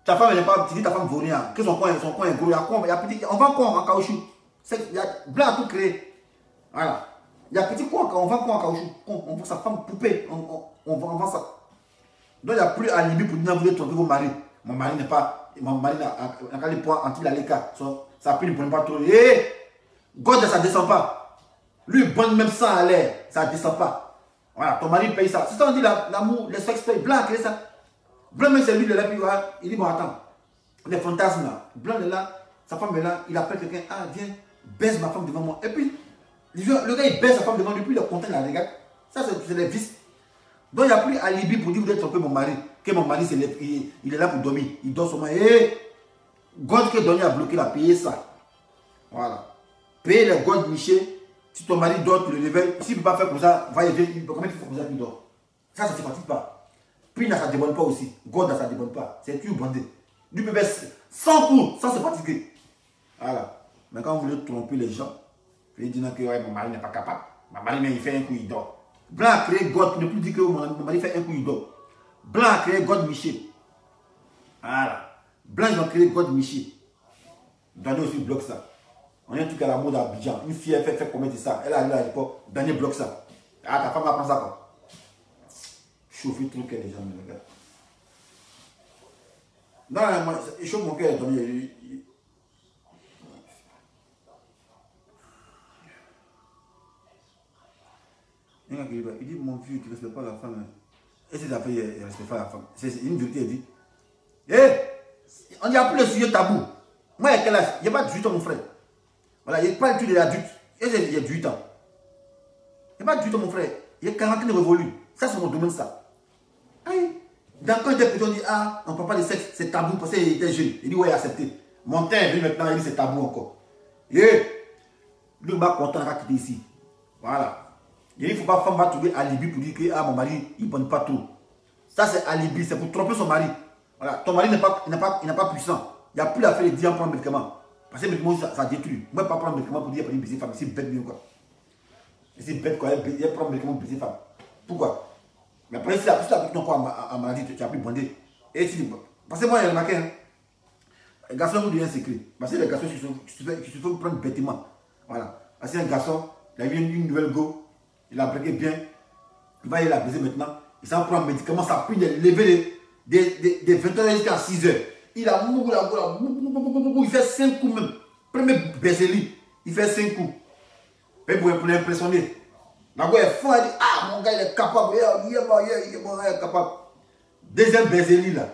Ta femme, elle n'est pas, tu dis ta femme vaut rien. Que son coin est gros. Il y a petit, on vend quoi en caoutchouc. Il y a blanc, tout créé. Voilà. Il y a petit quoi, on vend quoi en caoutchouc. On vend sa femme poupée. On vend ça. Donc il n'y a plus alibi pour dire que vous voulez tromper vos maris. Mon mari n'a pas. Mon mari n'a qu'à les points anti-laléka. Ça pile ne pas trop. Eh! God, ça ne descend pas. Lui, bonne même ça à l'air. Ça ne descend pas. Voilà, ton mari paye ça. C'est ça, on dit l'amour, le sexe paye. Blanc, créé ça. Blanc, même c'est lui, il est là, puis il dit bon, attends. Les fantasmes là. Blanc est là, sa femme est là. Il appelle quelqu'un. Ah, viens, baise ma femme devant moi. Et puis, le gars, il baise sa femme devant lui, puis il est content, il la regarde. Ça, c'est les vices. Donc, il n'y a plus alibi pour dire que vous êtes trompé mon mari. Que mon mari, il est là pour dormir. Il dort seulement. Et God qui est donné à bloquer, il a payé ça. Voilà. Payer les God Miché. Si ton mari dort, tu le réveilles. S'il ne peut pas faire comme ça, va y aller. Comment il faut comme ça qu'il dort? Ça ne se fatigue pas. Puis, ça ne débonne pas aussi. God, ça ne débonne pas. C'est tout bandé. Lui peut faire 100 coups sans se fatiguer. Voilà. Mais quand vous voulez tromper les gens, vous dites que ouais, mon mari n'est pas capable. Mon mari, il fait un coup, il dort. Blanc a créé God, ne plus dire que mon mari fait un coup, il dort. Blanc a créé God Miché. Voilà. Blanc, ils ont créé God Miché. Daniel aussi bloque ça. On est en tout cas à la mode à Abidjan. Une fille, elle fait commettre ça. Elle arrive à l'époque. Daniel bloque ça. Ah, ta femme va prendre ça quoi. Chauffer trop que les gens me regardent. Non, moi, il chauffe mon cœur. Il dit, mon vieux, tu ne respectes pas la femme. Et c'est la fille, il ne respecte pas la femme. C'est une vérité, elle dit. Eh, on dit, plus le sujet tabou. Moi, il y a quel âge? Il n'y a pas 18 ans, mon frère. Voilà, il n'y a pas du tout d'adulte. Il y a 18 ans. Il n'y a pas 18 ans, mon frère. Il y a 40 ans de révolu. Ça, c'est mon domaine, ça. Aïe. Dans quand il était petit, on dit, ah, on ne parle pas de sexe, c'est tabou parce qu'il était jeune. Il dit, ouais, accepté. Mon temps est venu maintenant, il dit, c'est tabou encore. Et lui, il m'a content de quitter ici. Voilà. Et il ne faut pas femme va trouver alibi pour dire que ah, mon mari, il ne bonne pas trop. Ça, c'est alibi, c'est pour tromper son mari. Voilà. Ton mari n'est pas puissant. Il n'y a plus à faire les 10 ans prendre médicaments. Parce que les médicaments, ça détruit. Moi, je ne pas prendre médicaments pour dire qu'il baiser femme. C'est bête bien quoi. C'est bête quoi. Il prend médicaments pour baiser femme. Pourquoi? Mais après, si tu as pris ton corps en maladie, tu as pu bander. Et si, parce que moi, il y a remarqué, hein, les garçons vous donnent un secret. Parce que les garçons, qui se font prendre bêtement. Voilà. Parce qu'un garçon, il a vu une nouvelle go, il a breaké bien, il va aller la baiser maintenant, il s'en prend un médicament, ça a pris des levées des 20h jusqu'à 6h. Il a mouru, il fait 5 coups même. Premier baiser-lui, il fait 5 coups. Et pour l'impressionner. La go est fort, elle dit, ah mon gars il est capable, il est capable. Deuxième baiser-lui là,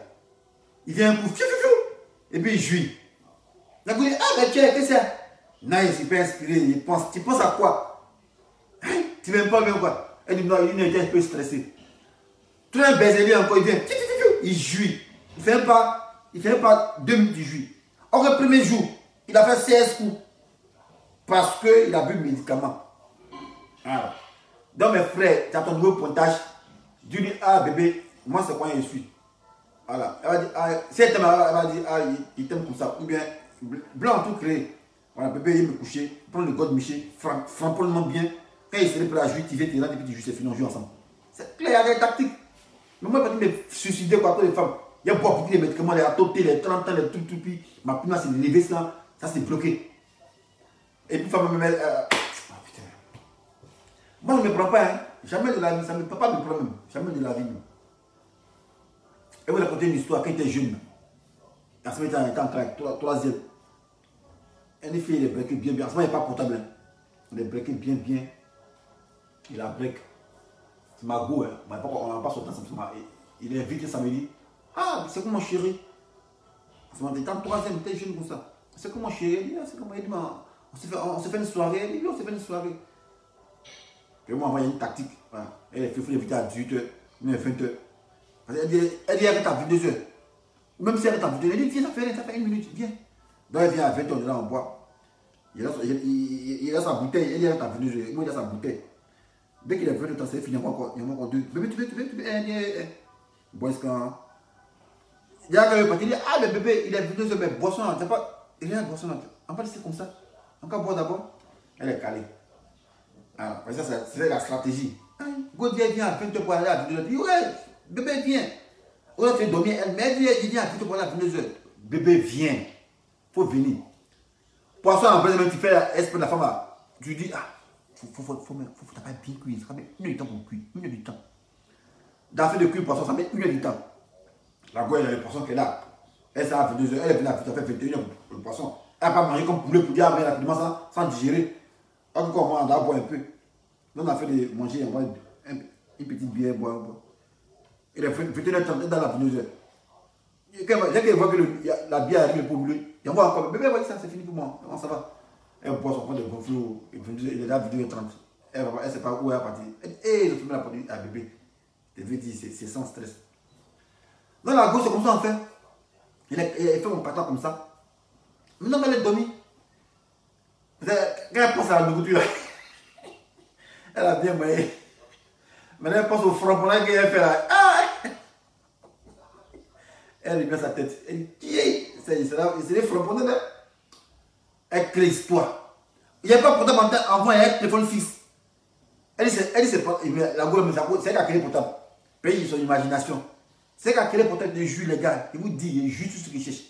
il vient un coup, et puis il jouit. La go dit, ah mais qu'est-ce que c'est? Nice, il peut inspirer, il pense. Tu penses à quoi? Hein? Tu ne m'aimes pas bien quoi? Elle dit non, il était un peu stressé. Tu as un baiser-lui encore, il vient, il jouit. Il ne fait pas 2 minutes, il jouit. Or le premier jour, il a fait 16 coups. Parce qu'il a bu le médicament. Voilà. Donc mes frères, tu as ton nouveau pointage. Tu dis, ah bébé, moi c'est quoi je suis. Voilà. Elle va dire, ah, si elle t'aime, elle va dire, ah, il t'aime comme ça. Ou bien, blanc tout créé. Voilà, bébé, il me coucher, prends le God Miché, frappons-le bien. Quand il serait prêt à jouer, tu viens, tu rentres et puis tu joues, c'est fini, on joue ensemble. C'est clair, il y a des tactiques. Mais moi, je ne vais pas me suicider pour les femmes. Il y a beaucoup de médicaments, les atotés, les 30 ans, les tout, puis ma prima c'est levé, ça c'est bloqué. Et puis, femme me met. Putain. Moi, je ne me prends pas, hein. Jamais de la vie, ça ne me peut pas me prendre même. Jamais de la vie. Même. Et vous racontez une histoire quand il était jeune. En ce moment, il était en classe, 3e. Une fille, elle est bloquée bien. En ce moment, il n'est pas portable. Hein. Il est breaké bien. Il a break. C'est ma go, hein. On n'a pas sorti ensemble. Il est invité samedi. Ah, c'est comme mon chéri. On était en troisième, t'es jeune comme ça. C'est comme mon chéri. C'est comme il dit, on se fait une soirée. Il dit, on se fait une soirée. Puis moi, envoyé une tactique. Voilà. Elle fait inviter à 18h, mais à 20h. Elle dit, arrête à 22h. Ou même si elle est en 22h, elle dit, viens, ça fait 1 minute, viens. Donc elle vient à 20h, là, on boit. Il a sa bouteille, elle dit, arrête à 22h. Moi, il a sa bouteille. Dès qu'il est 20h, c'est fini, il y a encore 2. Bébé, tu veux, bois quand. Il y a quelqu'un qui dit, ah, le bébé, il est 22h, mais boisson, c'est pas. Il y a une boisson, on va laisser comme ça. On va boire d'abord. Elle est calée. Alors, ça, c'est la stratégie. Go viens à 20h pour aller à 22h. Dit, ouais, bébé, viens. On va te dormir, mais il vient à 20h pour aller à 22h. Bébé, viens. Il faut venir. Poisson, en fait, tu fais l'esprit de la femme. Tu dis, ah, faut t'as pas bien cuire. Ça met 1 heure de temps pour cuire. 1 heure de temps. Dans fait de cuire poisson, ça met 1 heure de temps. La go, elle a le poisson qu'elle a. Elle, ça a 22h. Elle est venue à 21h pour le poisson. Elle n'a pas mangé comme poulet pour dire, mais rapidement sans digérer. Encore moi, on a boire un peu. Nous, on a fait de manger, on va une petite bière, boire. Il est 21h30 dans la 22h. Dès qu'elle voit que la bière arrive pour lui, il y a moi encore, bébé, voyez ça, c'est fini pour moi. Comment ça va? Elle boit son point de gonflot, il est là, 22h30. Elle ne sait pas où elle est partie. Elle dit, hé, je peux la partie à bébé. Je veux dire, c'est sans stress. Dans la gauche, c'est comme ça, en fait. Il fait mon patin comme ça. Maintenant, elle est dormie. Quand elle pense à la nourriture, elle a bien moyen. Maintenant, elle pense au frapponnage qu'elle fait là. Ah! Elle remet sa tête. Elle dit, c'est les frapponnés là. Elle crée l'histoire. Il n'y a pas portable en voie, il y a un téléphone fixe. Elle dit, c'est pas. La goule, c'est elle qui a créé le portable. Paye son imagination. C'est elle qui a créé le portable de jus, les gars. Il vous dit, il est juste ce qu'il cherche.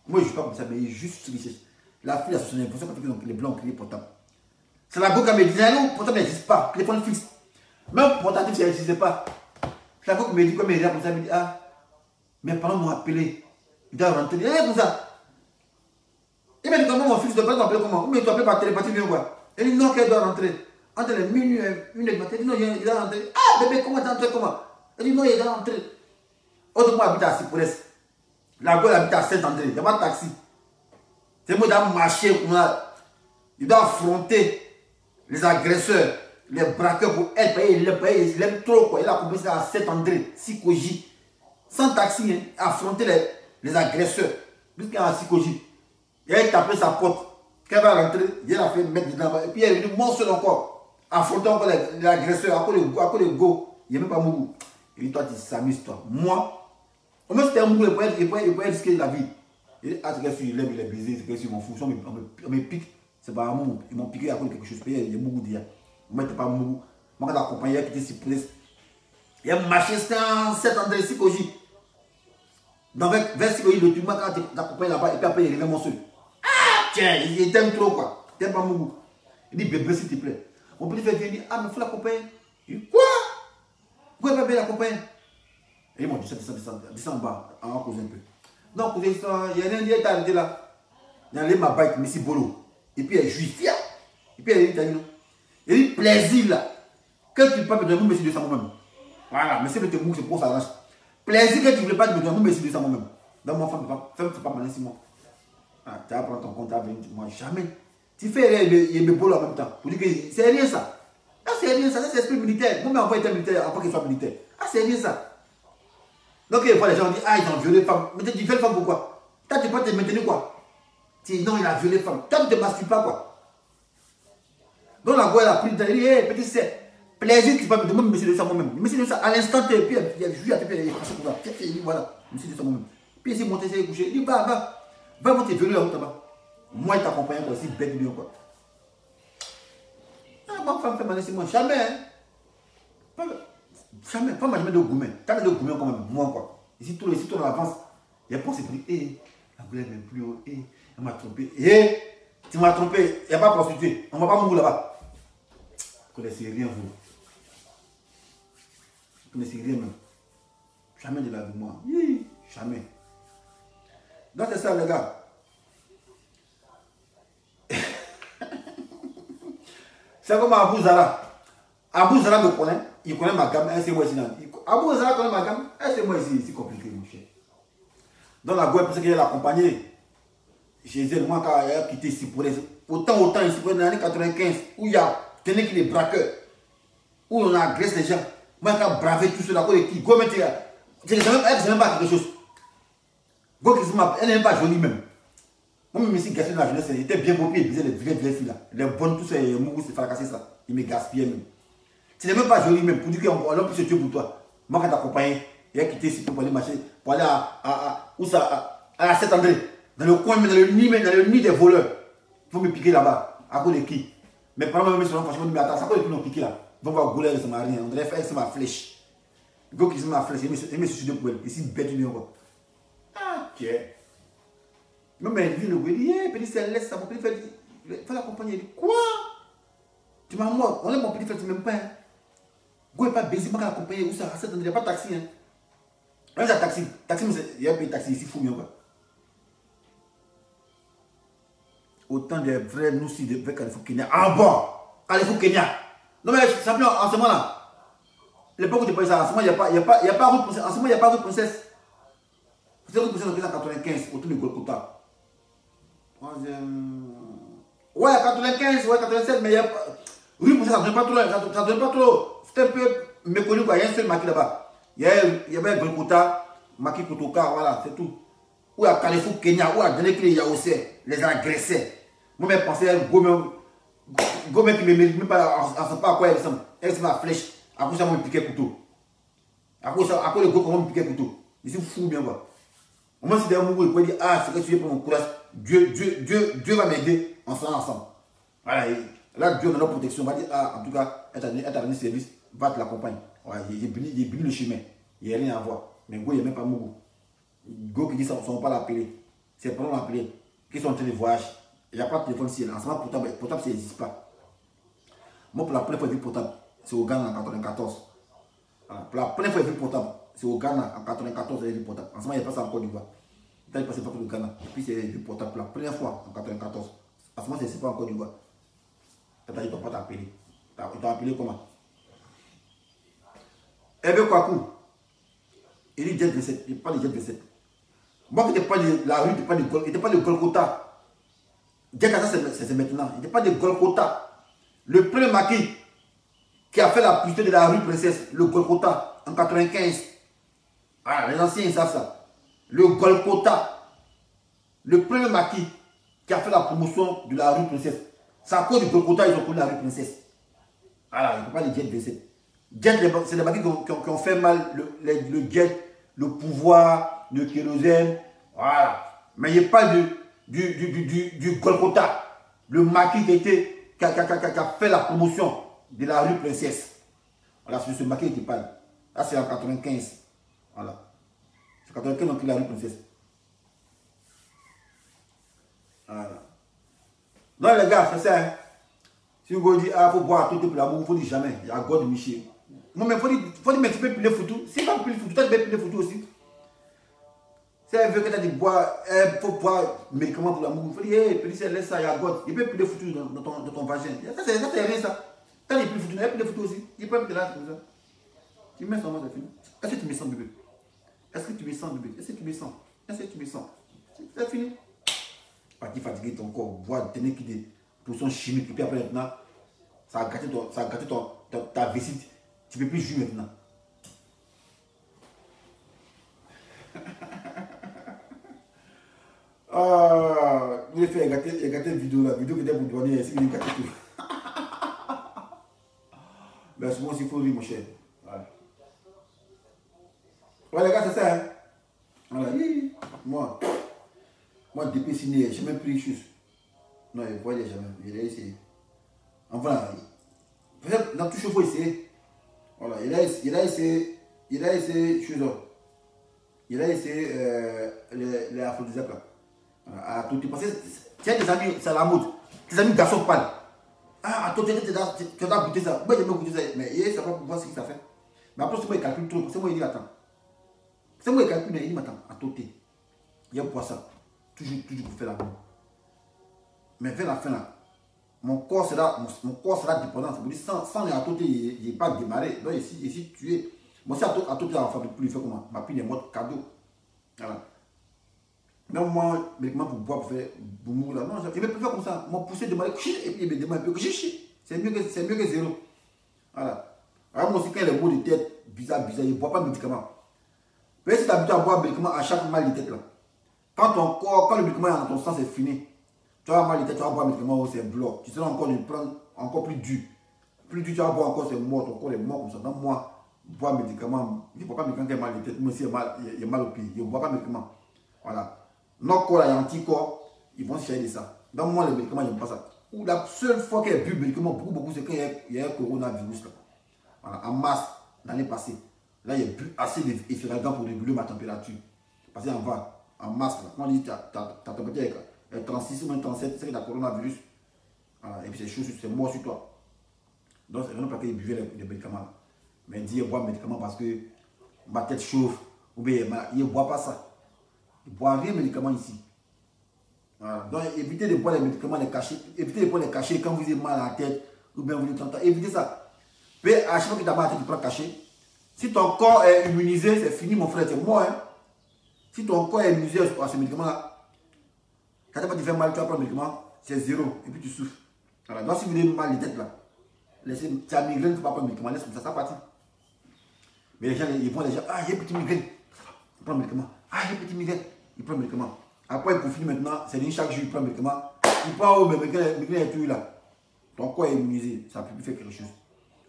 Moi, je ne suis pas comme ça, mais il est juste ce qu'il cherche. La fille a son impression que les blancs ont créé le portable. C'est la go qui me dit, non, le portable n'existe pas. Téléphone fixe. Même portatif, ça n'existait pas. C'est la go qui me dit, comme il est comme ça, il me dit, ah, mes parents m'ont appelé. Il doit rentrer. Il est comme ça. Il m'a dit, comment mon fils ne doit pas t'appeler comment? Mais tu appelles par télépathie, bien quoi? Il dit, non, qu'elle doit rentrer. Entre les minuit et 1h du matin, il dit, non, il doit rentrer. Ah, bébé, comment tu es rentré comment? Il dit, non, il doit rentrer. Autrement, habite à Cipollès. La gueule habite à Saint-André. Il n'y a pas de taxi. C'est moi qui dois marcher. Il doit affronter les agresseurs, les braqueurs pour elle payer. Il aime trop quoi. Il a commencé à Saint-André, Sikoji. Sans taxi, hein, affronter les agresseurs. Jusqu'à Sikoji. Il a tapé sa porte. Quand elle va rentrer, il a fait mettre dedans. Et puis elle est venue mon seul encore. Affronter encore les agresseurs. À cause de go. Il n'y a même pas Mougou. Il dit, toi, tu s'amuses, toi. Moi, au moins, c'était un Mougou, il pourrait risquer la vie. Il dit, ah, c'est que si il lève, il est baisé, c'est que si mon fonction, on me pique. C'est pas un Mougou. Ils m'ont piqué à cause de quelque chose. Il y a Mougou déjà. Moi, je pas Mougou. Moi, quand l'accompagné, il a quitté Cipollès. Il a marché sans 7 ans de Sikoji. Dans vers Sikoji, le tueur, quand tu l'accompagnes là-bas, et puis après, il revient mon seul. Ah, tiens, il t'aime trop, quoi. Il t'aime pas Mougou. Il dit, bébé, s'il te plaît. Mon petit frère vient dire, ah, mais il faut l'accompagner. Il dit, quoi? Pourquoi il va bien l'accompagner? Et ils m'ont dit, descends en bas, on va causer un peu. Donc, il y a un Indien qui est arrêté là. Il a allé ma bike, Messi Bolo. Et puis il est juif. Et puis il est italien. Il dit, plaisir là. Que tu peux me donner, Messi de ça moi-même. Voilà, Messi de te mou, c'est pour ça. Plaisir que tu ne veux pas me donner, Messi de ça moi-même. Donc, ma femme ne fait pas mal ici, moi. Ah, tu vas prendre ton compte à venir, moi, jamais. Tu fais rien et me bolo en même temps. Pour dire que c'est rien ça. Ah, c'est rien ça, c'est l'esprit militaire. Moi, on va être militaire après qu'il soit militaire. Ah, c'est rien ça. Donc, des fois, les gens disent, ah, ils ont violé les femmes. Mais tu violes les femmes pourquoi? Toi, tu peux te maintenir quoi? Tu dis, non, il a violé les femmes. Toi, tu ne te masturbes pas quoi? Donc, la voix, elle a pris le temps. Elle dit, hé, petit, c'est plaisir que tu vas me demander, monsieur de ça moi-même. Monsieur de ça, à l'instant, et puis, il y a juste, il est passé pour ça. Il dit, voilà, monsieur de ça moi-même. Puis, il s'est monté, il s'est couché. Il dit, va, moi, tu es violé là-bas. Moi, il t'accompagne aussi, bête bien quoi. Ah, ma femme fait mal ici, moi, jamais, hein. Jamais, pas jamais de gourmet. T'as de gourmet quand même, moi quoi. Ici, tout en avance. Il y a pas c'est pris, hé, la goulette n'est plus haut, hé, elle m'a trompé, hé, tu m'as trompé, il n'y a pas prostitué, on ne va pas mourir là-bas. Vous connaissez rien, vous. Vous connaissez rien même. Jamais de la vie, moi. Oui, jamais. Donc c'est ça, les gars. C'est comme Abou Zara. Abou Zara me connaît, il connaît ma gamme, c'est moi ici. Abou Zara connaît ma gamme, c'est moi ici, c'est compliqué, mon cher. Dans la guerre, pour ça qu'il a accompagné. Chez elle, moi, quand elle a quitté ici pour les. Autant ici pour les années 95, où il y a tenu que les braqueurs, où on agresse les gens. Moi, quand bravé tout cela, quoi, qui, go mettre, elle ne sait même pas quelque chose. Go qui elle n'est même pas jolie même. Moi, même ici, gâché dans la jeunesse, il était bien beau, il faisait les vieilles filles là. Les bonnes, tous ces mougous, c'est fracasser ça. Il me gaspillait même. Tu n'es même pas joli même, pour dire qu'on a pu se tuer pour toi. Moi, quand t'accompagnais, il a quitté ici pour aller marcher, pour aller où ça, à Saint-André, dans le coin, dans le nid des voleurs. Il faut me piquer là-bas. À cause de qui? Mes parents me mettent sur franchement, mais attends, c'est à cause de qui m'ont piqué là? Ils vont voir Goulet, ça m'a rien. On dirait faire c'est ma flèche. Il faut qu'ils aient ma flèche, il me suicide pour elle. Ici, bête du numéro. Ah, ok. Même elle vit le goût, il dit, hé, petit, c'est laisse ça, mon petit frère, il faut l'accompagner. Il dit, quoi? Tu m'as mort, on est mon petit frère, tu m'aimes pas. Hein? Go n'est pas baisé, je vais l'accompagner. Où ça? Il n'y a pas de taxi. Hein? Là, j'ai un taxi. Taxi, il y a un taxi ici, fou, mieux. Autant de vrais nous si de vrais Carrefour Kenya. Ah bon? Carrefour Kenya. Non, mais simplement, en ce moment-là, l'époque où tu parles ça, en ce moment, il n'y a pas route princesse. En ce moment, il n'y a pas route princesse. C'est route princesse en 1995, autour de Golgotha. Ouais, 95, ouais, 87, mais il y a pas. Oui, pour ça, ça ne donne pas trop. Ça donne pas trop. C'est un peu méconnu, quoi. Il y a un seul maquis là-bas. Il y avait Golgotha, Maquis Kotoka, voilà, c'est tout. Ou à Carrefour Kenya, ou à Denekri Yaossé, les agressés. Moi, je pensais à Gomé qui ne me mérite même pas, on ne sait pas à quoi elle ressemble. Elle, c'est ma flèche. À cause de ça, on me piquait couteau. À cause de go, comment me piquait couteau. Je suis fou, bien, quoi. Au moins, si derrière mon goût, il peut dire, ah, c'est que tu es pour mon courage. Dieu va m'aider, on sera ensemble. Voilà, et là, Dieu, dans notre protection, va dire, ah, en tout cas, elle t'a donné service, va te l'accompagner. Ouais, j'ai béni le chemin. Il n'y a rien à voir. Mais Go, il n'y a même pas mon goût. Go qui dit ça, on ne va pas l'appeler. C'est pour l'appeler. Qui sont en train de voyage. Il n'y a pas de téléphone ici. En ce moment, portable, ça n'existe pas. Moi, pour la première fois, j'ai vu portable. C'est au Ghana en 1994. Voilà. Pour la première fois, j'ai vu portable. C'est au Ghana en 1994, j'ai vu portable. En ce moment, il n'y a pas ça en Côte d'Ivoire. Là, il passait pas pour le Ghana. Et puis, c'est vu portable pour la première fois en 1994. En ce moment, c'est pas en Côte d'Ivoire. Ils ne t'ont pas appelé. Ils t'ont appelé comment? Ebe Kwaku. Il dit Jet 27. Il parle de Jet 27. Moi, qui n'étais pas de la rue, il n'était pas de Golgotha. Jet c'est maintenant. Il n'était pas de Golgotha. Le premier maquis qui a fait la publicité de la rue Princesse, le Golgotha, en 1995. Ah, les anciens, ils savent ça. Le Golgotha. Le premier maquis qui a fait la promotion de la rue Princesse. C'est à cause du Golgotha ils ont connu la rue Princesse. Voilà, il ne peut pas les Jet 27. Jet, c'est les maquis qui ont fait mal le jet, le pouvoir, le kérosène. Voilà. Mais il n'y a pas du Golgotha. Le maquis qui a fait la promotion de la rue Princesse. Voilà, c'est ce maquis qui parle. Là, c'est en 1995. Voilà. C'est en 1995 qu'on a pris la rue Princesse. Voilà. Non, les gars, c'est ça. Hein. Si vous dites, ah, il faut boire tout pour l'amour, il faut dire jamais. Il y a God Michel. Non, mais il faut dire, mais tu peux piler photos. Si tu peux piler photos, tu peux piler photos aussi. Si elle veut que tu aies dit boire, il faut boire médicaments pour l'amour. Il faut dire, hé, petit, laisse ça, il y a God. Il peut piler photos dans ton vagin. Ça, c'est rien ça. Quand il pile photos, il pile photos aussi. Il peut piler là, comme ça. Tu mets ça, moi, c'est fini. Est-ce que tu me sens, bébé? Est-ce que tu me sens, bébé? Est-ce que tu me sens? Est-ce que tu me sens? C'est fini. Parti fatiguer ton corps, boire, tenir des potions chimiques, et puis après maintenant, ça a gâté ta vessie. Tu ne peux plus jouer maintenant. Ah, vous avez fait gâter une vidéo, la vidéo que vous donnez, ici, vous gâtez tout. Ben, souvent, il faut rire, mon cher. Voilà. Ouais, les gars, c'est ça. Hein? Voilà. Moi, depuis signé, je n'ai même plus de choses. Non, il ne voyait jamais. Il a essayé. Enfin, peut-être dans tout chaud, il faut essayer. Voilà, il a essayé, chose. Il a essayé les aphrodisiaques là. À tout, parce que tu as des amis, c'est la mode. Tes amis garçons parlent. Ah, à toi, tu as goûté ça. Moi, j'ai même goûté ça. Mais il ne sait pas voir ce qu'il a fait. Mais après, c'est moi qui calcule trop. C'est moi qui dit attends. C'est moi qui calcule, mais il dit attends, à toi, il y a pour ça. Toujours pour faire la mode. Mais vers la fin là, mon corps sera dépendant. Ça veut dire sans les atotés, il n'est pas démarré. Donc ici tu es. Moi, si atoté en fabrique plus, il fait comment? Ma pile est morte cadeau. Voilà. Même moi, médicament pour boire, pour faire boumou là. Non, je ne vais plus faire comme ça. Moi, pousser, démarrer, et puis il me démarre un peu. C'est mieux que zéro. Voilà. Alors, moi aussi, quand il y a les maux de tête, bizarre, il ne boit pas de médicaments. Mais si tu as habitué à boire de médicaments à chaque mal de tête là, quand le médicament est dans ton sang, c'est fini. Tu vas avoir mal de tête, tu vas boire un médicament, c'est bloc. Tu seras encore de prendre encore plus dur. Plus dur, tu vas boire encore, c'est mort. Ton corps est mort comme ça. Donc, moi, boire un médicament, je ne bois pas de médicament qui a mal de tête. Moi aussi, il y a mal au pied. Je ne bois pas de médicament. Voilà. Nos corps, les anticorps, ils vont se chercher de ça. Donc, moi, les médicaments, je n'aime pas ça. Ou la seule fois qu'il y a bu médicaments, beaucoup, c'est quand il y a un coronavirus là. Voilà, en masse, l'année passée. Là, il y a bu assez d'efféragan pour réguler ma température. Parce qu'en va, en masse, là, quand on dit ta température est 36 ou même 37, c'est que tu as coronavirus. Voilà, et puis c'est chaud, c'est mort sur toi. Donc, c'est vraiment parce qu'il buvait les médicaments. Là. Mais il dit, il boit des médicaments parce que ma tête chauffe. Ou bien il ne boit pas ça. Il ne boit rien de médicaments ici. Voilà. Donc, évitez de boire les médicaments, les cachets. Évitez de boire les cachets quand vous avez mal à la tête. Ou bien vous êtes tentant. Évitez ça. Mais à chaque fois que tu as mal à la tête, tu prends cachet. Si ton corps est immunisé, c'est fini, mon frère, c'est mort. Hein? Si ton corps est immunisé à ce médicament-là, quand tu fais mal, tu vas prendre le médicament, c'est zéro. Et puis tu souffres. Voilà. Donc, si vous avez mal de tête là, tu as migraine, tu ne peux pas prendre le médicament, laisse comme ça partit. Mais les gens, ils vont les gens, ah, j'ai petit migraine, ils prennent le médicament. Ah, j'ai petit migraine, ils prennent le médicament. Après, pour finir maintenant, c'est chaque jour, ils prennent le médicament. Ils prennent, oh, mais le migraine est tout là. Ton corps est immunisé, ça ne peut plus faire quelque chose.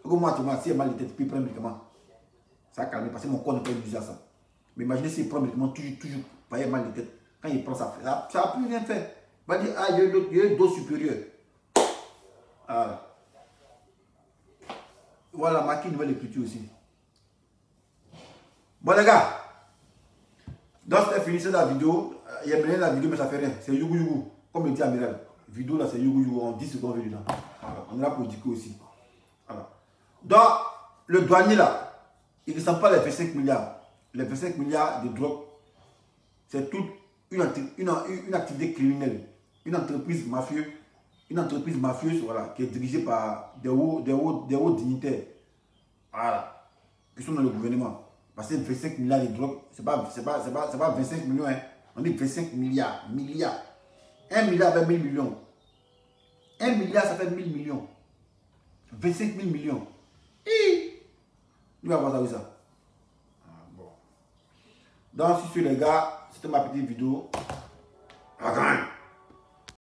Comme moi, tu vois, si il y a mal de tête, puis il prend le médicament. Ça calme parce que mon corps n'est pas immunisé à ça. Mais imaginez s'il prend le médicament toujours, pas il y a mal de tête. Quand il prend ça, ça n'a plus rien fait. Il va dire, ah, il y a une dose supérieure. Voilà, marqué une nouvelle écriture aussi. Bon les gars, donc c'était fini, c'est la vidéo. Il y a mené la vidéo, mais ça fait rien. C'est Yougou Yougou. Comme le dit Amiral. Vidéo là, c'est Yougou Yougou. En 10 secondes, dedans. Voilà. On est là pour dire aussi. Voilà. Donc, le douanier là, il ne ressemble pas les 25 milliards. Les 25 milliards de drogue, c'est toute une activité criminelle. Une entreprise mafieuse voilà, qui est dirigée par des hauts dignitaires. Voilà. Qui sont dans le gouvernement. Parce que 25 milliards de drogue, c'est pas 25 millions. Hein. On dit 25 milliards. 1 milliard avec 1000 millions. 1 milliard, ça fait 1000 millions. 25 000 millions. Nous allons voir ça. Bon. Donc, si les gars, c'était ma petite vidéo.